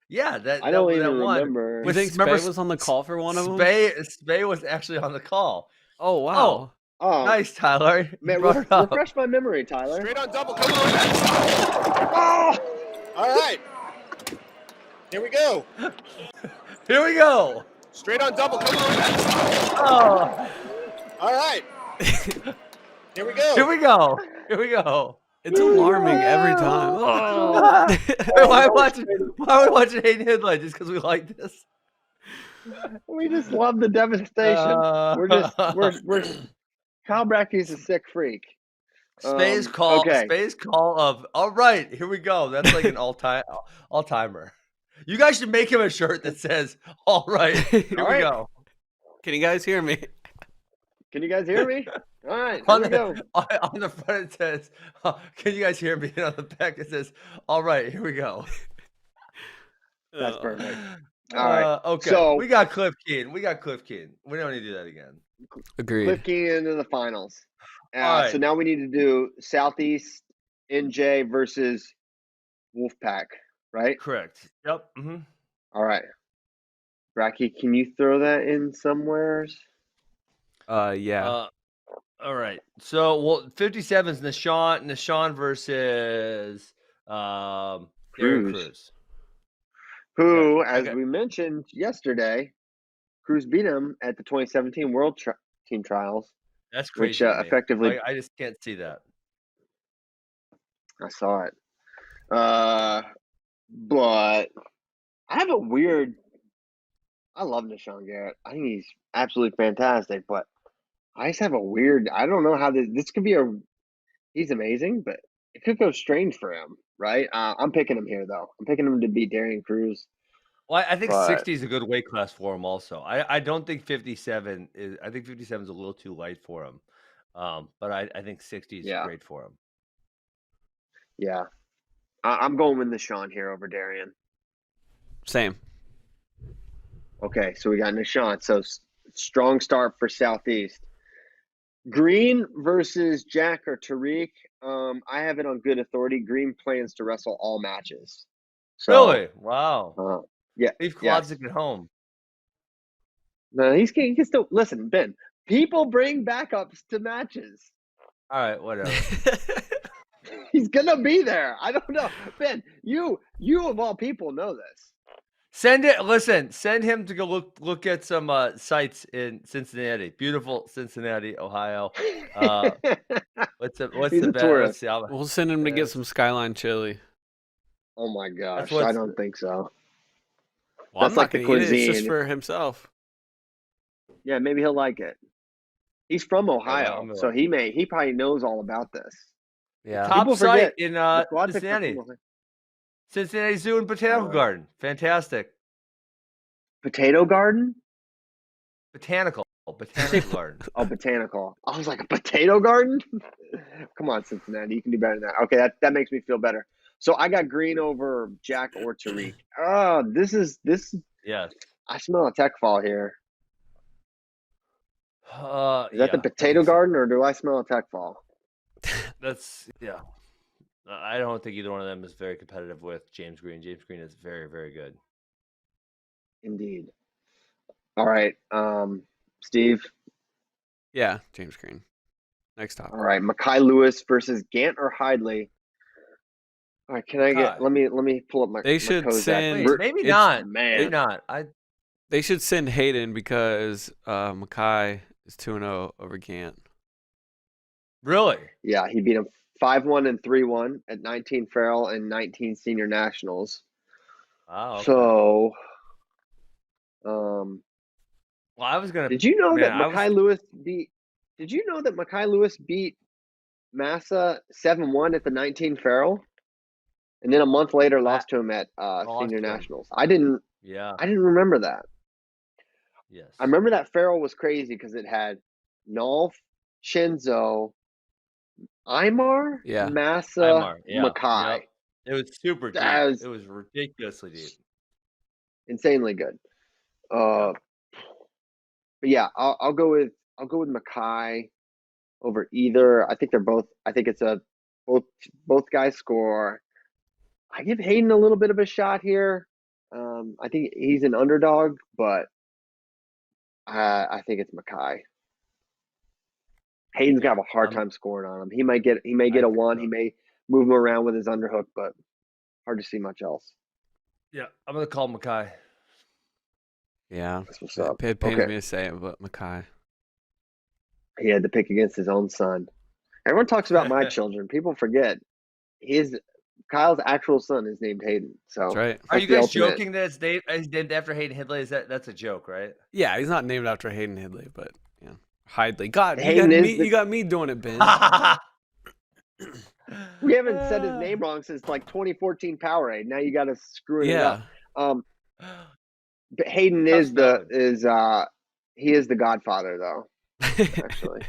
Yeah, I don't even remember. You think Spay was on the call for one of them? Spay was actually on the call. Oh wow! Oh, nice, Tyler. Man, refresh my memory, Tyler. Straight on double. Come on. Oh! All right. Here we go. Here we go. Straight on double. Come on. Oh. All right. Here we go. Here we go. Here we go. It's alarming every time. Oh. Why are we watching Hayden Headlight? Just because we like this? We just love the devastation. We're Kyle Bracky's a sick freak. Spay's call of all right, here we go. That's like an all-timer. You guys should make him a shirt that says all right, here we go. Can you guys hear me? Can you guys hear me? All right, here we go. On the front it says, can you guys hear me? And on the back it says, all right, here we go. That's perfect. All right. Okay. So we got Cliff Keen. We don't need to do that again. Agreed. Cliff Keen into the finals. All right. So now we need to do Southeast NJ versus Wolfpack, right? Correct. Yep. Mm-hmm. All right. Bracky, can you throw that in somewheres? Yeah. All right. So 57 is Nahshon versus Darren Cruz. Who, as we mentioned yesterday, Cruz beat him at the 2017 World Team Trials. That's crazy. Which to me. effectively, I just can't see that. I saw it. But I have a weird. I love Nahshon Garrett. I think he's absolutely fantastic, but I just have a weird. I don't know how this could be He's amazing, but it could go strange for him, right? I'm picking him here, though. I'm picking him to beat Darren Cruz. Well, I think 60 is a good weight class for him. Also, I don't think 57 is. I think 57 is a little too light for him. But I think 60 is great for him. Yeah, I'm going with Nahshon here over Darren. Same. Okay, so we got Nahshon. So strong start for Southeast. Green versus Jack or Tariq. I have it on good authority. Green plans to wrestle all matches. So, really? Wow. Yeah. Leave Klodzik at home. No, he can still listen, Ben. People bring backups to matches. All right, whatever. He's gonna be there. I don't know, Ben. You of all people know this. Send him to go look at some sites in Cincinnati. Beautiful Cincinnati, Ohio. What's the best? We'll send him to get some Skyline chili. Oh my gosh, I don't think so. Well, I'm not gonna eat it. It's just for himself. Yeah, maybe he'll like it. He's from Ohio, so he probably knows all about this. Yeah, top site in Cincinnati. Cincinnati Zoo and Botanical Garden. Fantastic. Potato Garden? Botanical Garden. Oh, botanical. I was like, a potato garden? Come on, Cincinnati. You can do better than that. Okay, that makes me feel better. So I got Green over Jack or Tariq. Oh, this is. Yes. I smell a tech fall here. Is that the potato garden or do I smell a tech fall? Yeah. I don't think either one of them is very competitive with James Green. James Green is very, very good. Indeed. All right, Steve. Yeah, James Green. Next topic. All right, Mekhi Lewis versus Gant or Hidley. All right, can I get? Let me pull up my. They should send. Maybe not. Man. Maybe not. They should send Hayden because Mekhi is 2-0 over Gant. Really? Yeah, he beat him 5-1 and 3-1 at 19 Farrell and 19 Senior Nationals. Wow. Okay. So, well, I was gonna. Did you know that Mekhi Lewis beat? Did you know that Mekhi Lewis beat Massa 7-1 at the 19 Farrell, and then a month later lost to him at Senior Nationals? I didn't. Yeah. I didn't remember that. Yes. I remember that Farrell was crazy because it had Nolf, Shinzo, Imar, Massa, Mekhi. Yep. It was super deep. It was ridiculously deep. Insanely good. But yeah, I'll go with Mekhi over either. I think they're both. I think it's both guys score. I give Hayden a little bit of a shot here. I think he's an underdog, but I think it's Mekhi. Hayden's gonna have a hard time scoring on him. He may get a one. He may move him around with his underhook, but hard to see much else. Yeah, I'm gonna call Mekhi. Yeah, that's what's up. It pains me to say it, but Mekhi. He had to pick against his own son. Everyone talks about my children. People forget Kyle's actual son is named Hayden. So that's right. Are you guys joking that it's named after Hayden Hidley? That's a joke, right? Yeah, he's not named after Hayden Hidley, but yeah, Hidley. God, you got me doing it, Ben. We haven't said his name wrong since like 2014 Powerade. Now you got to screw it up. But Hayden he is the Godfather though. Actually.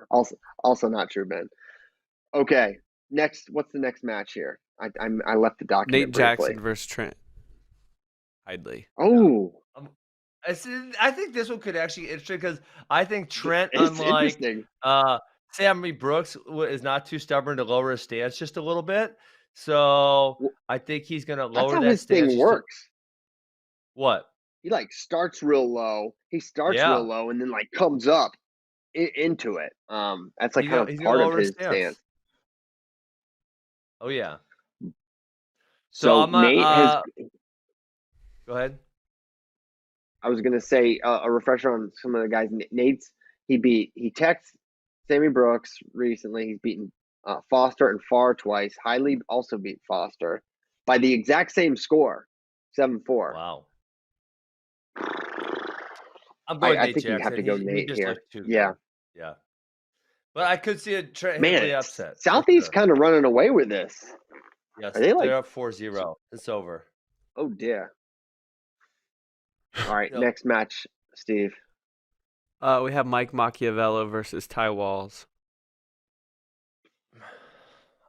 Also not true, Ben. Okay. Next, what's the next match here? I left the document. Nate Jackson versus Trent. Hidley. Oh, I think this one could actually be interesting because I think Trent, it's unlike interesting. Sammy Brooks, is not too stubborn to lower his stance just a little bit. So I think he's going to That's lower how that his stance. thing works. What? He like starts real low. Real low and then like comes up into it. That's like kind of part of his stance. Oh yeah. So Nate has. Go ahead. I was gonna say a refresher on some of the guys. He teched Sammy Brooks recently. He's beaten Foster and Farr twice. Hidley also beat Foster by the exact same score, 7-4. Wow. I'm going I Nate think Jackson. you have to go Nate here. Yeah. Yeah. But I could see a Trent Man, Hidley upset. Southeast kind of running away with this. Yes, Are they they're up 4-0. It's over. Oh dear. All right, next match, Steve. We have Mike Machiavello versus Ty Walls.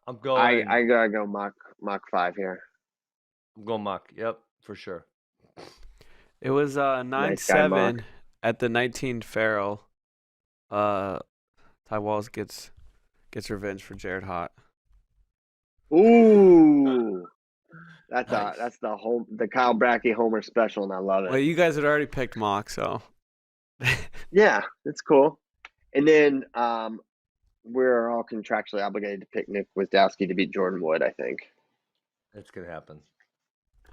I'm going. I gotta go Mach 5 here. I'm going Mach. Yep, for sure. It was 9-7 at the 19th Farrell. Ty Walls gets revenge for Jared Hott. Ooh, that's Nice. that's the Kyle Brackey Homer special, and I love it. Well, you guys had already picked Mock, so yeah, that's cool. And then we're all contractually obligated to pick Nick Wisdowski to beat Jordan Wood. I think it's gonna happen.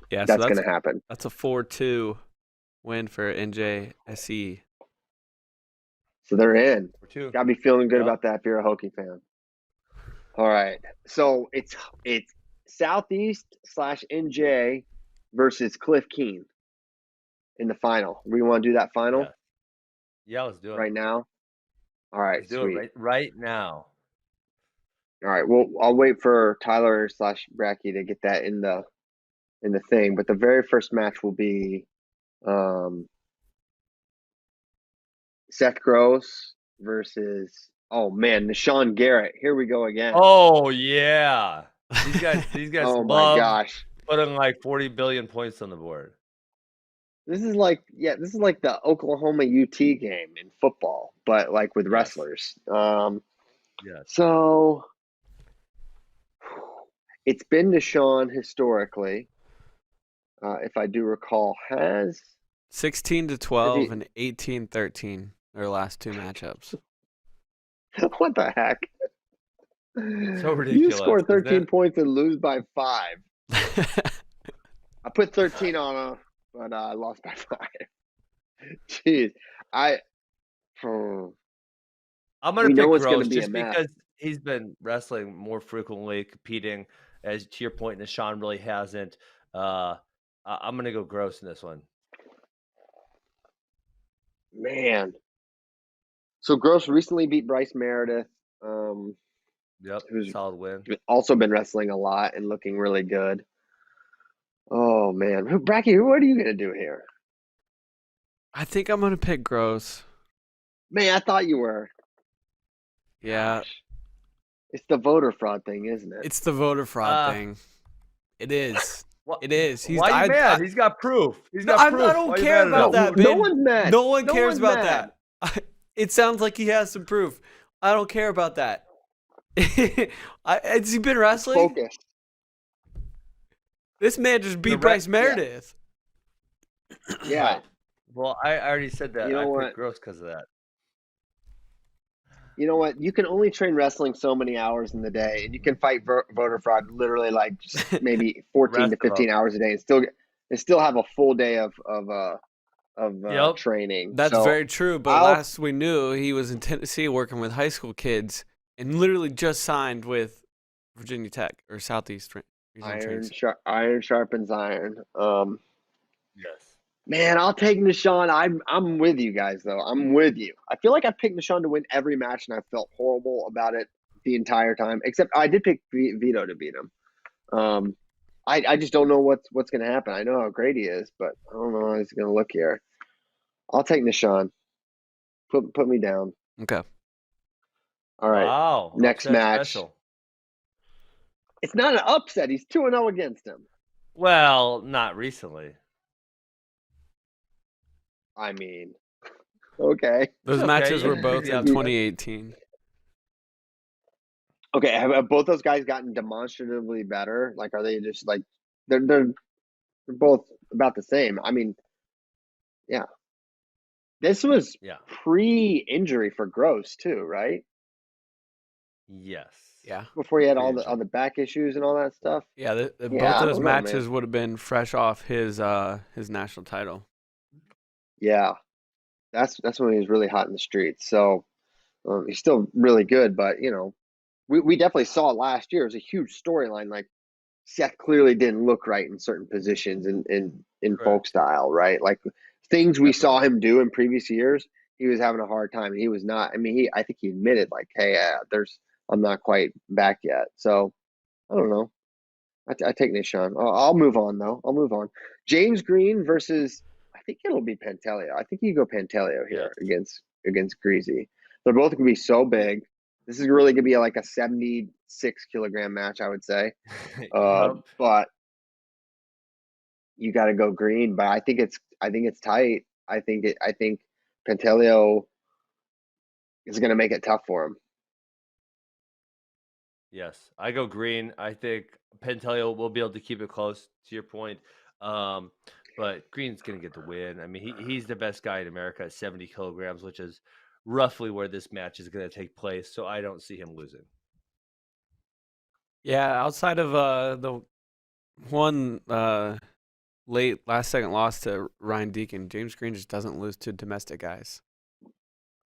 Yeah, that's gonna happen. That's a 4-2 win for NJSE. So they're in. Gotta be feeling good about that if you're a Hokie fan. All right, so it's Southeast /NJ versus Cliff Keen in the final. We want to do that final? Yeah, let's do it right now. All right, let's do it right now. All right, well, I'll wait for Tyler /Brackey to get that in the thing, but the very first match will be Seth Gross versus Nahshon Garrett. Here we go again. Oh yeah, these guys oh love my gosh, putting like 40 billion points on the board. This is like the Oklahoma UT game in football, but like with wrestlers. So it's been Nahshon historically, if I do recall, has 16-12 and 18-13 their last two matchups. What the heck? So ridiculous. You score 13 points and lose by 5. I put 13 on him, but I lost by 5. Jeez, I'm gonna pick Gross just because he's been wrestling more frequently, competing. As to your point, Nahshon really hasn't. I'm gonna go Gross in this one. Man, so Gross recently beat Bryce Meredith. Yep, who's solid win. Also been wrestling a lot and looking really good. Oh man, Brackey, what are you gonna do here? I think I'm gonna pick Gross. Man, I thought you were. Yeah. Gosh. It's the voter fraud thing, isn't it? It's the voter fraud thing. It is. It is. Why are you mad? He's got proof. He's got proof. I don't care about that, Ben. No one's mad. No one cares about that. It sounds like he has some proof. I don't care about that. Has he been wrestling? Focus. This man just beat Bryce Meredith. Yeah. Well, I already said that. You know I picked Gross because of that. You know what? You can only train wrestling so many hours in the day, and you can fight voter fraud literally like just maybe 14 to 15 hours a day, and still have a full day of training. That's very true. But last we knew, he was in Tennessee working with high school kids, and literally just signed with Virginia Tech or Southeast. Iron sharpens iron. Yes. Man, I'll take Nahshon. I'm with you guys, though. I'm with you. I feel like I picked Nahshon to win every match, and I felt horrible about it the entire time. Except I did pick Vito to beat him. I just don't know what's going to happen. I know how great he is, but I don't know how he's going to look here. I'll take Nahshon. Put me down. Okay. All right. Wow. Next match. Special. It's not an upset. He's 2-0 against him. Well, not recently. I mean, okay. Those It's matches okay. were both Yeah. in 2018. Okay, have both those guys gotten demonstratively better? Like, are they just like they're both about the same? I mean, yeah. This was Yeah. pre-injury for Gross too, right? Yes. Yeah. Before he had all Pre-injury. the back issues and all that stuff. Yeah, both I of those don't know, matches man. would have been fresh off his national title. Yeah, that's when he was really hot in the streets. So he's still really good, but we definitely saw it last year. It was a huge storyline. Like Seth clearly didn't look right in certain positions in folk style, right? Like things we saw him do in previous years, he was having a hard time. He was not. I mean, I think he admitted like, hey, I'm not quite back yet. So I don't know. I take Nahshon. I'll move on though. I'll move on. James Green versus I think it'll be Pantaleo. I think you go Pantaleo here against Greasy. They're both gonna be so big. This is really gonna be like a 76-kilogram match, I would say. Yep. But you got to go Green. But I think it's tight. I think Pantaleo is gonna make it tough for him. Yes, I go Green. I think Pantaleo will be able to keep it close, to your point. But Green's going to get the win. I mean, he's the best guy in America at 70 kilograms, which is roughly where this match is going to take place. So I don't see him losing. Yeah, outside of the one late last second loss to Ryan Deacon, James Green just doesn't lose to domestic guys.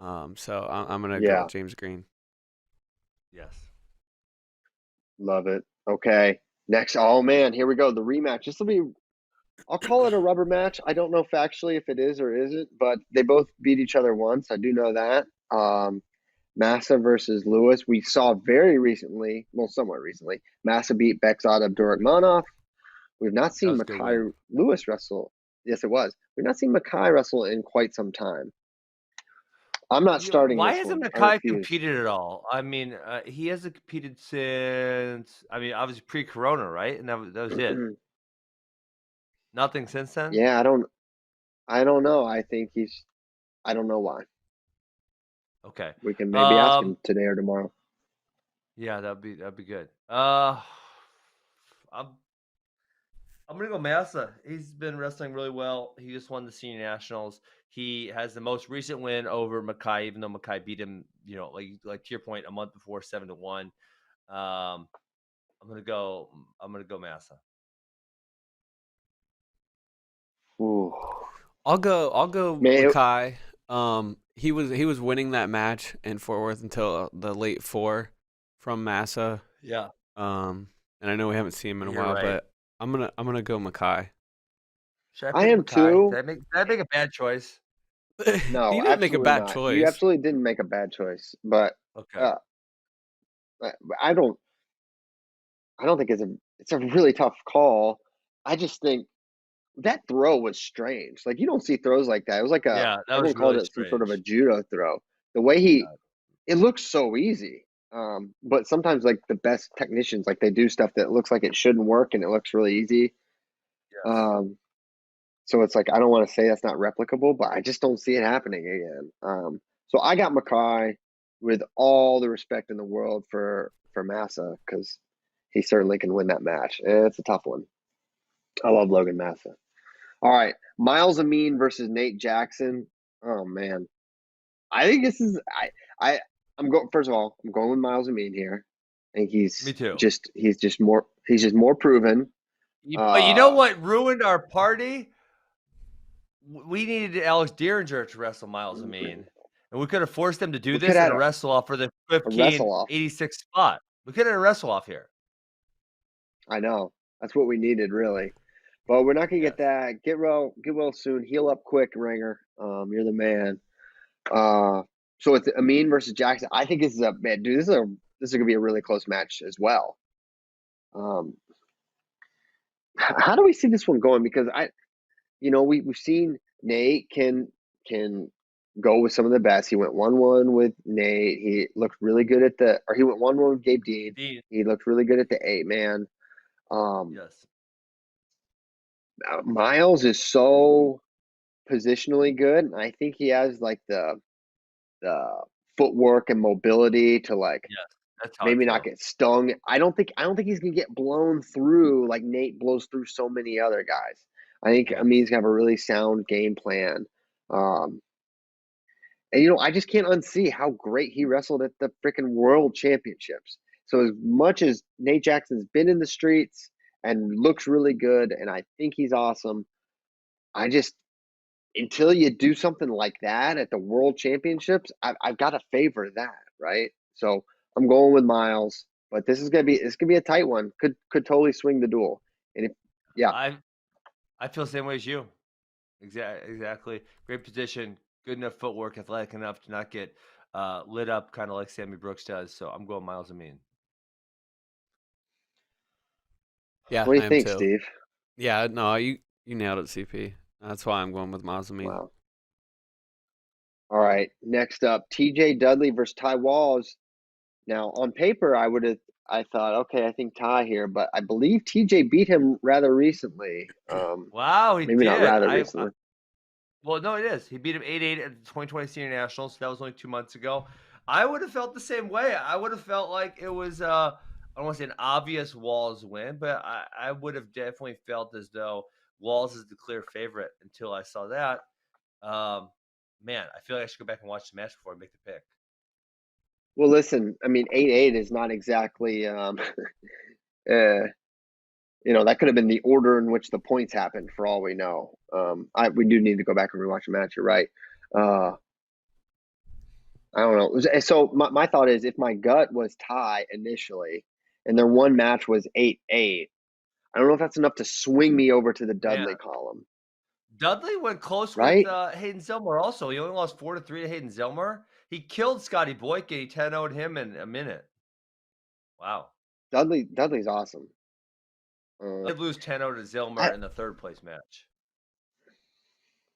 So I'm gonna go with James Green. Yes. Love it. Okay. Next, oh man, here we go. The rematch. This will be, I'll call it a rubber match. I don't know factually if it is or isn't, but they both beat each other once. I do know that. Massa versus Lewis. We saw very recently, well, somewhat recently, Massa beat Bekzad Abdurakhmanov. We've not seen Makai Lewis wrestle. Yes, it was. We've not seen Makai wrestle in quite some time. I'm not starting. Why hasn't Makai competed at all? I mean, he hasn't competed since. I mean, obviously pre-Corona, right? And that was it. Nothing since then. Yeah, I don't know. I think I don't know why. Okay, we can maybe ask him today or tomorrow. Yeah, that'd be good. I'm gonna go Massa. He's been wrestling really well. He just won the senior nationals. He has the most recent win over Makai, even though Makai beat him, like to your point, a month before 7-1. I'm gonna go Massa. Ooh. I'll go Makai. He was winning that match in Fort Worth until the late 4 from Massa. Yeah. And I know we haven't seen him in a while, but I'm gonna go Makai. I am too. Did I make a bad choice? No, you didn't make a bad choice. You absolutely didn't make a bad choice. But okay, I don't think it's a really tough call. I just think that throw was strange. Like you don't see throws like that. It was like everyone called it some sort of a judo throw. The way it looks so easy. But sometimes like the best technicians, like they do stuff that looks like it shouldn't work and it looks really easy. Yes. So it's like I don't want to say that's not replicable, but I just don't see it happening again. So I got Makai with all the respect in the world for Massa because he certainly can win that match. And it's a tough one. I love Logan Massa. All right, Miles Amin versus Nate Jackson. Oh man, I think this is I'm going. First of all, I'm going with Miles Amin here. I think Me too. He's just more proven. But you know what ruined our party? We needed Alex Dieringer to wrestle Miles Amin. And we could have forced them to do this in a wrestle-off for the 86 spot. We could have a wrestle-off here. I know. That's what we needed, really. But we're not going to get that. Get well soon. Heal up quick, Ringer. You're the man. So it's Amin versus Jackson. I think this is this is going to be a really close match as well. How do we see this one going? Because we've seen Nate can go with some of the best. He went 1-1 with Nate. He looked really good he went 1-1 with Gabe Dean. He looked really good at the 8-man. Yes. Miles is so positionally good, and I think he has like the footwork and mobility to like Yes, that's how maybe I not feel. get stung. I don't think he's gonna get blown through like Nate blows through so many other guys. I think Yes. he's gonna have a really sound game plan. And I just can't unsee how great he wrestled at the freaking World Championships. So as much as Nate Jackson's been in the streets and looks really good, and I think he's awesome, I just until you do something like that at the World Championships, I've got to favor that, right? So I'm going with Miles, but it's gonna be a tight one. Could totally swing the duel. And I feel the same way as you. Exactly. Great position, good enough footwork, athletic enough to not get lit up, kind of like Sammy Brooks does. So I'm going Miles Amin. Yeah, what do I you am think, too. Steve? Yeah, no, you nailed it, CP. That's why I'm going with Miles Amin. Wow. All right, next up, TJ Dudley versus Ty Walls. Now, on paper, I thought, okay, I think Ty here, but I believe TJ beat him rather recently. Wow, he Maybe not did. rather recently. Well, no, it is. He beat him 8-8 at the 2020 Senior Nationals. That was only 2 months ago. I would have felt the same way. I would have felt like it was, I don't want to say an obvious Walls win, but I would have definitely felt as though Walls is the clear favorite until I saw that. Man, I feel like I should go back and watch the match before I make the pick. Well, listen, I mean, 8-8 is not exactly, that could have been the order in which the points happened for all we know. We do need to go back and rewatch the match. You're right. I don't know. So my thought is, if my gut was Ty initially, and their one match was 8-8, I don't know if that's enough to swing me over to the Dudley Man, column. Dudley went close with Right? Hayden Zillmer also. He only lost 4-3 to Hayden Zillmer. He killed Scotty Boyke. He 10-0'd him in a minute. Wow. Dudley's awesome. Did lose 10-0 to Zillmer in the third place match.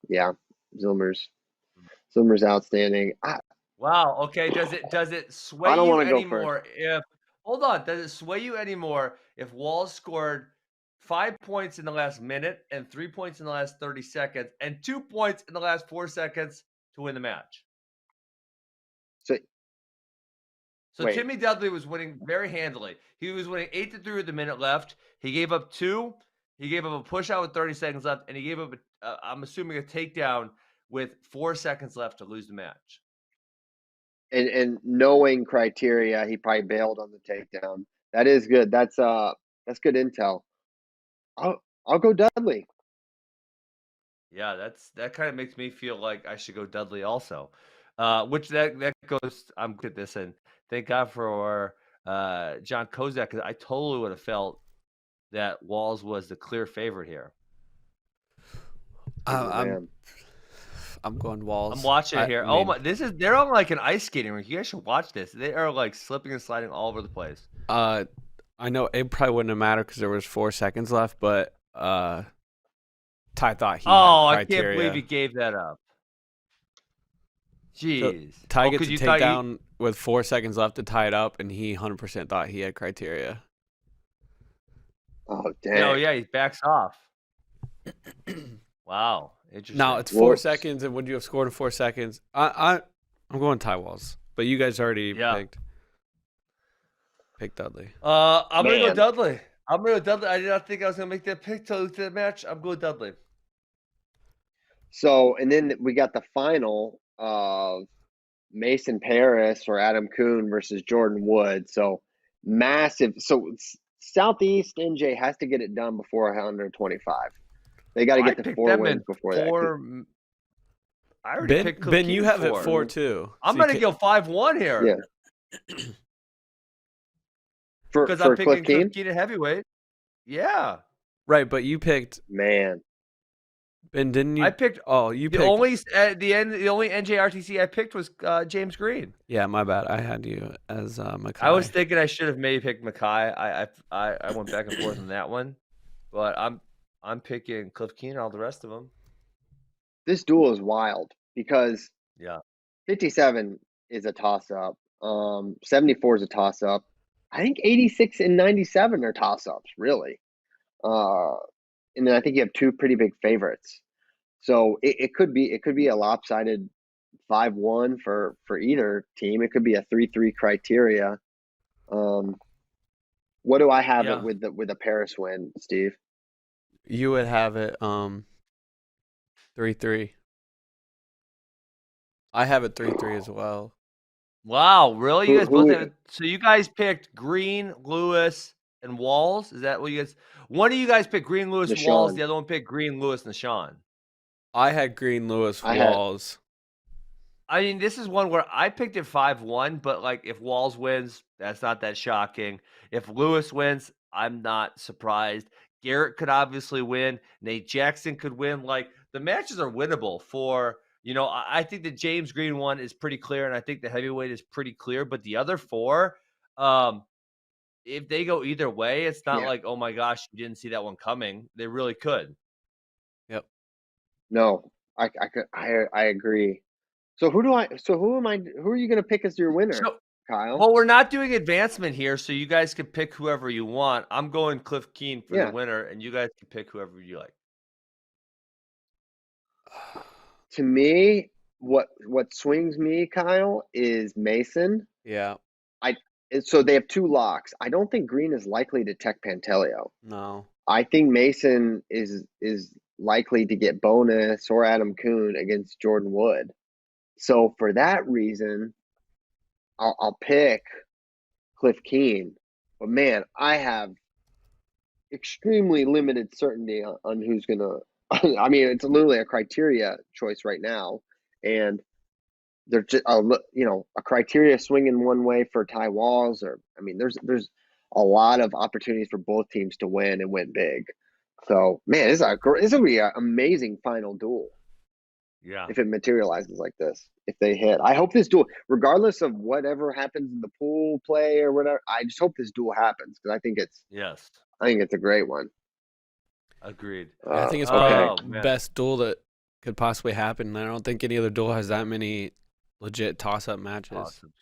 Yeah, Zillmer's outstanding. Wow. Okay. Does it sway I don't you want to go anymore if hold on? Does it sway you anymore if Walls scored 5 points in the last minute and 3 points in the last 30 seconds and 2 points in the last 4 seconds to win the match? So wait. Timmy Dudley was winning very handily. He was winning 8-3 with a minute left. He gave up 2. He gave up a push out with 30 seconds left, and he gave up, I'm assuming, a takedown with 4 seconds left to lose the match. And knowing criteria, he probably bailed on the takedown. That is good. That's good intel. I'll go Dudley. Yeah, that kind of makes me feel like I should go Dudley also. Which that goes. I'm good at this, and thank God for John Kozak, because I totally would have felt that Walls was the clear favorite here. I'm going Walls. I'm watching it here. Oh my! They're on like an ice skating rink. You guys should watch this. They are like slipping and sliding all over the place. I know it probably wouldn't have mattered because there was 4 seconds left, but Ty thought he. I can't believe he gave that up. Jeez. So Ty gets a takedown with 4 seconds left to tie it up, and he 100% thought he had criteria. Oh dang! Oh yeah, he backs off. Wow. Interesting. Now it's 4 seconds, and would you have scored in 4 seconds? I'm going Ty Walls, but you guys already picked Dudley. I'm gonna go Dudley. I did not think I was gonna make that pick till the match. I'm going Dudley. So, and then we got the final of Mason Paris or Adam Kuhn versus Jordan Wood. So massive. So Southeast NJ has to get it done before 125. They got to get the 4 wins before that. I already picked Cliff Ben, you have it 4 too. I'm going to go 5-1 here. Yeah. Because I'm picking Cliff Keen at heavyweight. Yeah. Right, but you picked Ben, didn't you? I picked. You picked. The only NJRTC I picked was James Green. Yeah, my bad. I had you as Mackay. I was thinking I should have maybe picked Mackay. I went back and forth on that one, but I'm picking Cliff Keen and all the rest of them. This duel is wild because 57 is a toss-up. 74 is a toss-up. I think 86 and 97 are toss-ups, really. And then I think you have 2 pretty big favorites. So it could be a lopsided 5-1 for either team. It could be a 3-3 criteria. What do I have it with a Paris win, Steve? You would have it 3-3. I have it 3-3 as well. Wow, really? You guys both have it? So you guys picked Green, Lewis, and Walls? Is that what you guys? One of you guys picked Green, Lewis, Nahshon. Walls. The other one picked Green, Lewis, Nahshon. I had Green, Lewis, Walls. I mean, this is one where I picked it 5-1, but like if Walls wins, that's not that shocking. If Lewis wins, I'm not surprised. Garrett could obviously win. Nate Jackson could win. Like the matches are winnable for. I think the James Green one is pretty clear, and I think the heavyweight is pretty clear. But the other four, if they go either way, it's not like, oh my gosh, you didn't see that one coming. They really could. Yep. No, I agree. So who are you going to pick as your winner, Kyle? Well, we're not doing advancement here, so you guys can pick whoever you want. I'm going Cliff Keen for the winner, and you guys can pick whoever you like. To me, what swings me, Kyle, is Mason. Yeah. So they have two locks. I don't think Green is likely to tech Pantelio. No. I think Mason is likely to get bonus or Adam Kuhn against Jordan Wood. So for that reason, I'll pick Cliff Keen. But man, I have extremely limited certainty on who's gonna. I mean, it's literally a criteria choice right now, and they're just a criteria swinging one way for Ty Walls, or I mean, there's a lot of opportunities for both teams to win and win big. So man, this will be an amazing final duel. Yeah, if it materializes like this, if they hit, I hope this duel, regardless of whatever happens in the pool play or whatever, I just hope this duel happens because I think it's a great one. Agreed. I think it's probably the best duel that could possibly happen. I don't think any other duel has that many legit toss-up matches. Awesome.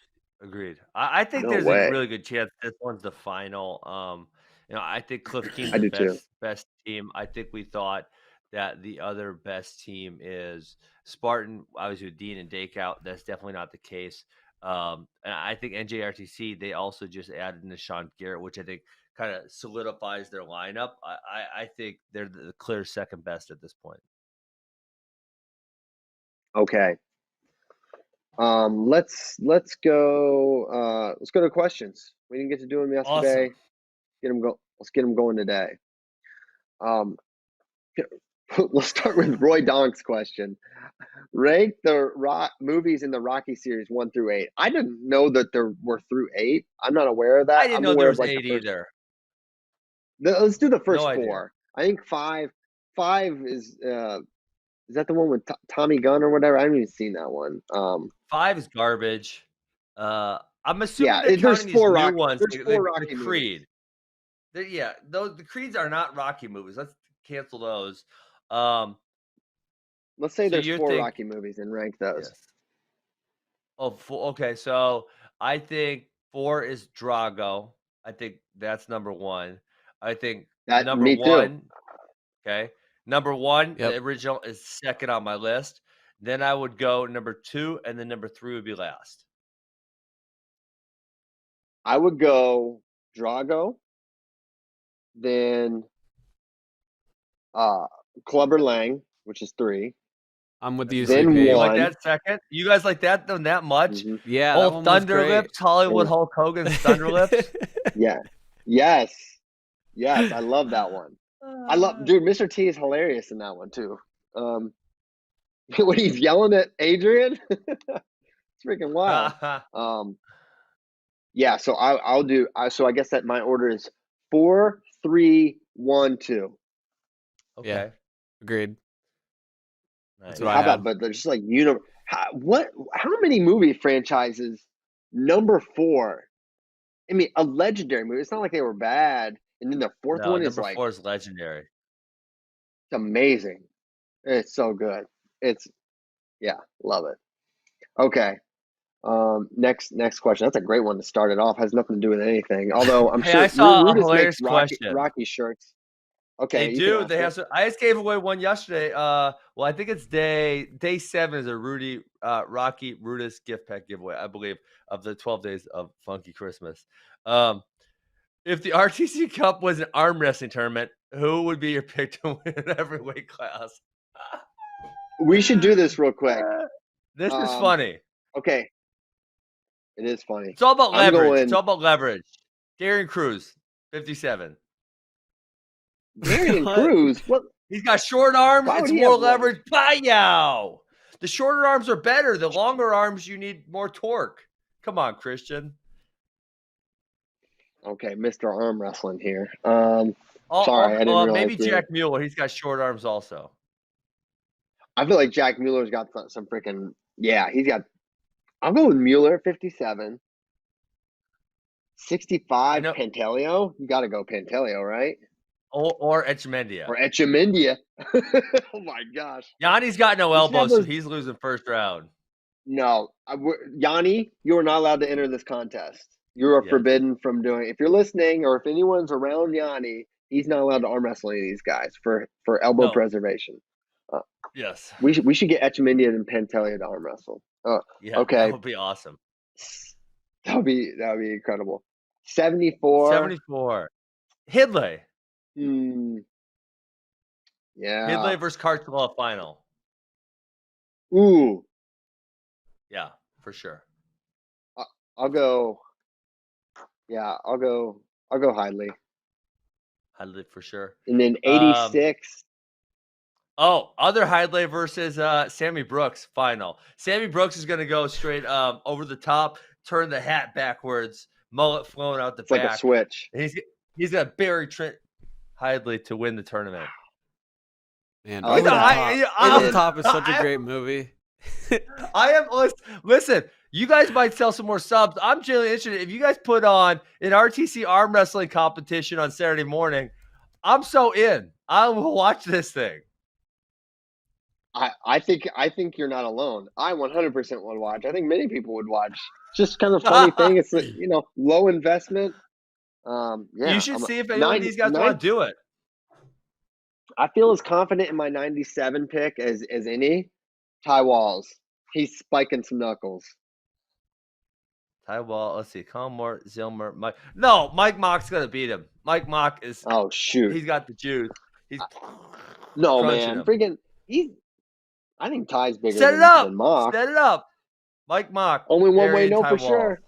Agreed. I think there's a really good chance this one's the final. I think Cliff Keen's the best team. I think we thought that the other best team is Spartan, obviously with Dean and Dakeout. That's definitely not the case. And I think NJRTC, they also just added Nahshon Garrett, which I think kind of solidifies their lineup. I think they're the clear second best at this point. Okay. Let's go to questions. We didn't get to do them yesterday. Awesome. Let's get them going today. Let's start with Roy Donk's question. Rank the movies in the Rocky series 1 through 8. I didn't know that there were through 8. I'm not aware of that. I didn't know there was 8 either. Let's do the first 4. I think 5 is that the one with Tommy Gunn or whatever? I haven't even seen that one. 5 is garbage. I'm assuming they're counting these new ones. There's 4 Rocky the Creed. The Creeds are not Rocky movies. Let's cancel those. Let's say there's 4 Rocky movies and rank those. Yes. Oh, okay. So I think 4 is Drago. I think that's number 1. I think number 1. Too. Okay. Number 1, the original, is second on my list. Then I would go number 2, and then number 3 would be last. I would go Drago, then Clubber Lang, which is 3. I'm with you. Then you like that second? You guys like that much? Mm-hmm. Yeah. Old Thunder Lips, Hollywood Hulk Hogan's Thunder Lips. Yeah. Yes. I love that one. Dude, Mr. T is hilarious in that one too. When he's yelling at Adrian, it's freaking wild. Yeah, so I'll do. So I guess that my order is 4, 3, 1, 2. Okay, yeah. Agreed. Nice. How about? But they're just like how many movie franchises? Number 4. I mean, a legendary movie. It's not like they were bad. And then the fourth one is like 4 is legendary. It's amazing. It's so good. Love it. Okay. Next question. That's a great one to start it off. Has nothing to do with anything. Although I'm sure I saw a Rudis hilarious makes question. Rocky shirts. Okay, They you do. can They ask have. it. Some, I just gave away one yesterday. Well, I think it's day 7 is a Rocky Rudis gift pack giveaway, I believe, of the 12 days of Funky Christmas. If the RTC Cup was an arm wrestling tournament, who would be your pick to win every weight class? We should do this real quick. This is funny. Okay. It is funny. It's all about leverage. It's all about leverage. Darian Cruz, 57. Darian Cruz? What? He's got short arms. Why would It's he more have leverage. Pow! The shorter arms are better. The longer arms, you need more torque. Come on, Christian. Okay, Mr. Arm Wrestling here. Sorry, I didn't realize. Maybe Jack Mueller. He's got short arms also. I feel like Jack Mueller's got some freaking. Yeah, he's got. I'll go with Mueller, 57. 65, Pantaleo. You got to go Pantaleo, right? Or Echemendia. Or Echemendia. Oh, my gosh. Yanni's got no elbows, so he's losing first round. No. Yanni, you are not allowed to enter this contest. You are forbidden from doing. If you're listening or if anyone's around Yanni, he's not allowed to arm wrestle any of these guys for elbow preservation. Yes. We should get Echemendia and Pantaleo to arm wrestle. Yeah, okay. That would be awesome. That would be incredible. 74. 74. Hidley. Yeah. Hidley versus Cartwell final. Ooh. Yeah, for sure. I'll go. Yeah, I'll go Hidley. Hidley for sure. And then 86. Other Hidley versus Sammy Brooks final. Sammy Brooks is going to go straight over the top, turn the hat backwards, mullet flowing out the back. Like a switch. And he's got to bury Trent Hidley to win the tournament. Man, Over the Top is such a great movie. Listen, you guys might sell some more subs. I'm genuinely interested. If you guys put on an RTC arm wrestling competition on Saturday morning, I'm so in. I will watch this thing. I think you're not alone. I 100% would watch. I think many people would watch. It's just kind of a funny thing. It's low investment. Yeah, you should see if any of these guys want to do it. I feel as confident in my 97 pick as any. Ty Walls. He's spiking some knuckles. Ty Wall. Let's see. Colmore, Zilmer, Mike. No, Mike Mock's gonna beat him. Mike Mock is. Oh shoot. He's got the juice. He's. No man, freaking. I think Ty's bigger than Mock. Set it up. Mike Mock. Only one way, no, for sure.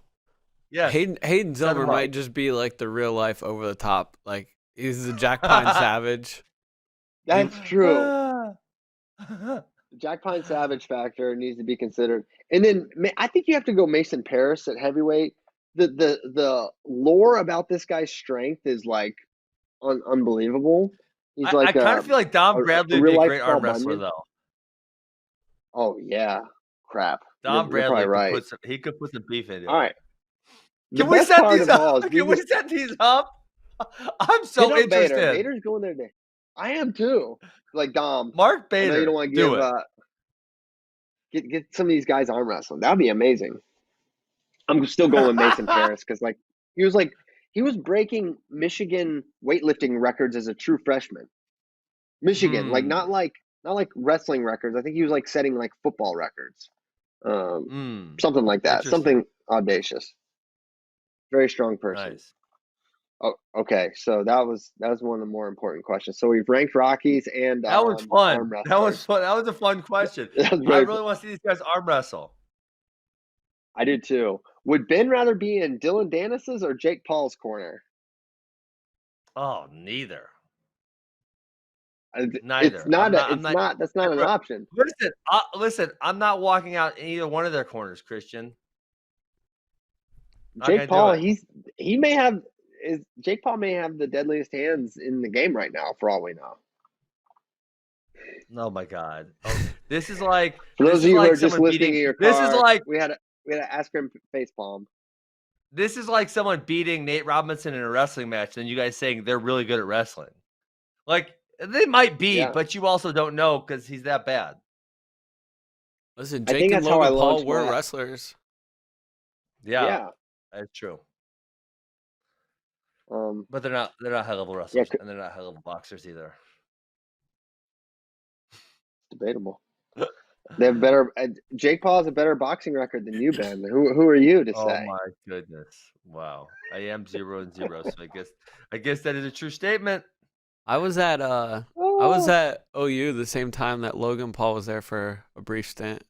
Yeah. Hayden Zilmer might just be like the real life over the top. Like he's the Jack Pine Savage. That's true. Jack Pine Savage factor needs to be considered. And then I think you have to go Mason Paris at heavyweight. The lore about this guy's strength is like unbelievable. He's I kind of feel like Dom Bradley would be a great arm wrestler, though. Oh, yeah. Crap. Dom Bradley right. He could put some beef in it. All right. Can we set these up? Can we set these up? I'm so interested. Bader's going there today. I am too. Like Dom. Mark Bader. I know you don't want to give get some of these guys arm wrestling. That'd be amazing. I'm still going with Mason Paris because he was breaking Michigan weightlifting records as a true freshman. Michigan, not like wrestling records. I think he was like setting like football records. Something like that. Something audacious. Very strong person. Nice. Oh, okay. So that was one of the more important questions. So we've ranked Rockies and that was fun. That was fun. That was a fun question. I really want to see these guys arm wrestle. I did too. Would Ben rather be in Dylan Dennis's or Jake Paul's corner? Oh, neither. Neither. It's not. That's not an option. Listen. I'm not walking out in either one of their corners, Christian. Jake Paul. Jake Paul may have the deadliest hands in the game right now, for all we know. Oh my God! This is like for those of you who are just listening in your car. This is like we had to ask him face palm. This is like someone beating Nate Robinson in a wrestling match, and you guys saying they're really good at wrestling. Like they might be, but you also don't know because he's that bad. Listen, Jake and Logan Paul were wrestlers. Yeah, that's true. But they're not high level wrestlers, and they're not high level boxers either. Debatable. They have better. Jake Paul has a better boxing record than you, Ben. Who are you to say? Oh my goodness! Wow, I am 0-0, so I guess that is a true statement. I was at OU the same time that Logan Paul was there for a brief stint.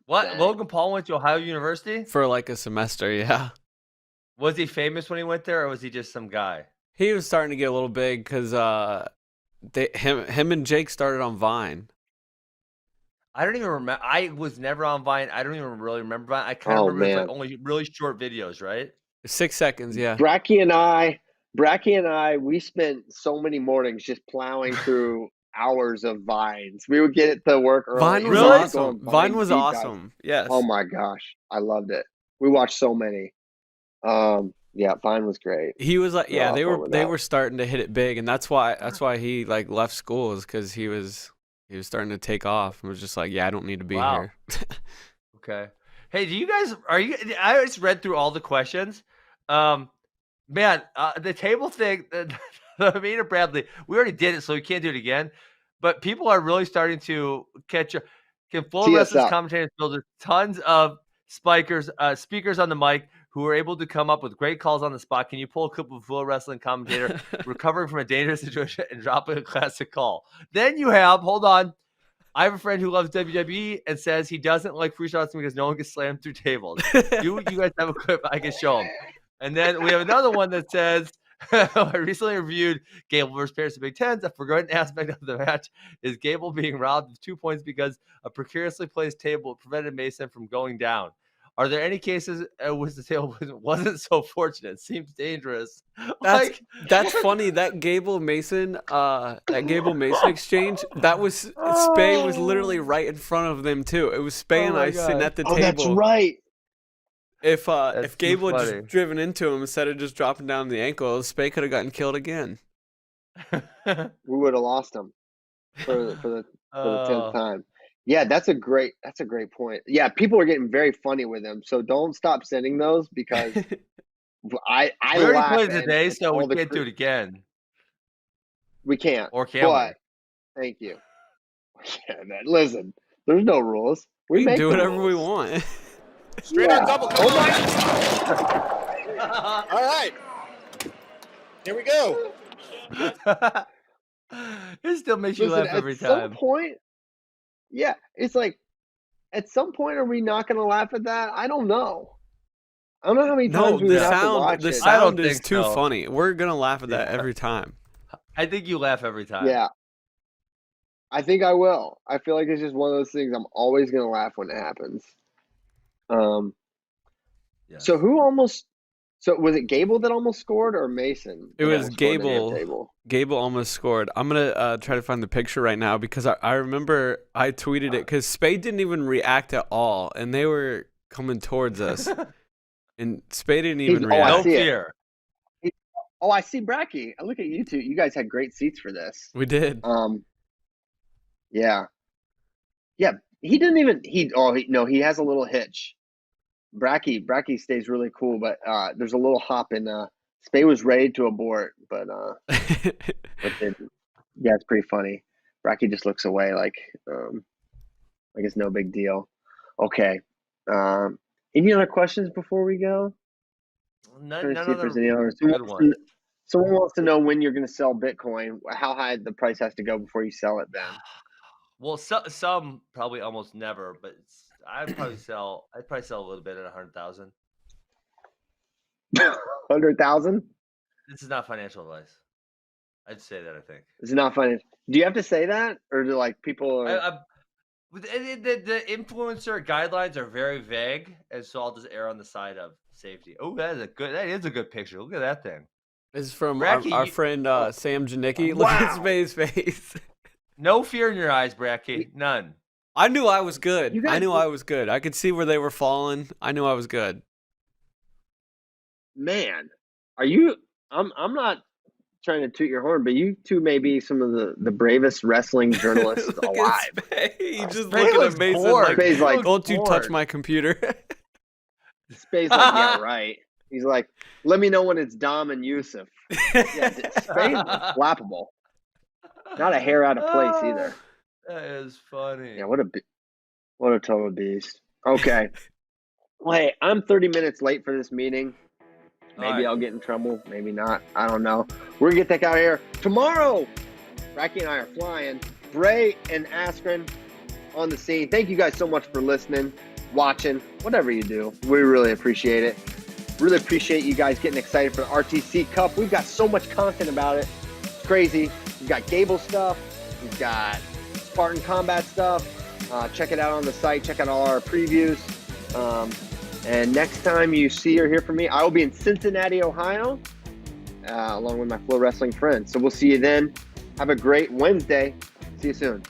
What? Dang. Logan Paul went to Ohio University For like a semester, yeah. Was he famous when he went there, or was he just some guy? He was starting to get a little big because him and Jake started on Vine. I don't even remember. I was never on Vine. I don't even really remember Vine. I kind of remember it was like only really short videos, right? 6 seconds, yeah. Bracky and I, we spent so many mornings just plowing through hours of Vines. We would get it to work early. Vine was awesome. Vine was awesome. Yes. Oh my gosh, I loved it. We watched so many. Yeah, Vine was great. He was like, yeah, they were starting to hit it big, and that's why he like left school, is because he was starting to take off and was just like, yeah, I don't need to be here. Okay. Hey, I just read through all the questions. Man, the table thing, me and Bradley, we already did it, so we can't do it again. But people are really starting to catch up. Can FloWrestling's commentators build tons of speakers on the mic who are able to come up with great calls on the spot? Can you pull a clip of a FloWrestling commentator recovering from a dangerous situation and dropping a classic call? Then you have, hold on, I have a friend who loves WWE and says he doesn't like free shots because no one gets slammed through tables. You guys have a clip I can show him. And then we have another one that says, I recently reviewed Gable versus Paris in Big Tens. A forgotten aspect of the match is Gable being robbed of 2 points because a precariously placed table prevented Mason from going down. Are there any cases which the table wasn't so fortunate? Seems dangerous. That's funny. That Gable Mason exchange. That was Spay was literally right in front of them too. It was Spay and I sitting at the table. That's right. If Gable had just driven into him instead of just dropping down the ankle, Spay could have gotten killed again. We would have lost him for the 10th time. Yeah, that's a great point. Yeah, people are getting very funny with him, so don't stop sending those because I we already played it today, so we can't do it again. We can't. Or can we? Thank you. Yeah, man, listen, there's no rules. We can do whatever we want. Straight on double. Oh my! All right, here we go. It still makes you laugh every time. At some point, yeah, it's like, at some point, are we not going to laugh at that? I don't know. I don't know how many times we would have to watch it. The sound is too funny. We're going to laugh at that every time. I think you laugh every time. Yeah. I think I will. I feel like it's just one of those things I'm always going to laugh when it happens. So so was it Gable that almost scored or Mason? It was Gable. Gable almost scored. I'm going to try to find the picture right now because I remember I tweeted it because Spade didn't even react at all and they were coming towards us. And Spade didn't even react. No fear. Oh, I see Bracky. Look at you two. You guys had great seats for this. We did. Yeah. Yeah, he didn't even he has a little hitch. Bracky stays really cool, but there's a little hop in Spay was ready to abort, but yeah, it's pretty funny. Bracky just looks away like it's no big deal. Okay. Any other questions before we go? None see if there's any others. Someone wants to know when you're going to sell Bitcoin. How high the price has to go before you sell it, Ben? Well, some probably almost never, but I'd probably sell a little bit at 100,000. 100,000? This is not financial advice. I'd say that. I think it's not financial. Do you have to say that, or do people? The influencer guidelines are very vague, and so I'll just err on the side of safety. Oh, that is a good picture. Look at that thing. It's from our friend Sam Janicki. Look at Spade's face. No fear in your eyes, Bracky. None. I knew I was good. I was good. I could see where they were falling. I knew I was good. Man, are you? I'm not trying to toot your horn, but you two may be some of the bravest wrestling journalists alive. He's just looking at Mason like, don't you touch my computer. Spade's like, yeah, right. He's like, let me know when it's Dom and Yusuf. Yeah, Spain's flappable. Not a hair out of place either. That is funny. Yeah, what a total beast. Okay. Well, hey, I'm 30 minutes late for this meeting. Maybe I'll get in trouble. Maybe not. I don't know. We're going to get that guy out of here. Tomorrow, Racky and I are flying. Bray and Askren on the scene. Thank you guys so much for listening, watching, whatever you do. We really appreciate it. Really appreciate you guys getting excited for the RTC Cup. We've got so much content about it. It's crazy. We've got Gable stuff. We've got Spartan combat stuff. Check it out on the site. Check out all our previews. And next time you see or hear from me, I will be in Cincinnati, Ohio, along with my FloWrestling friends. So we'll see you then. Have a great Wednesday. See you soon.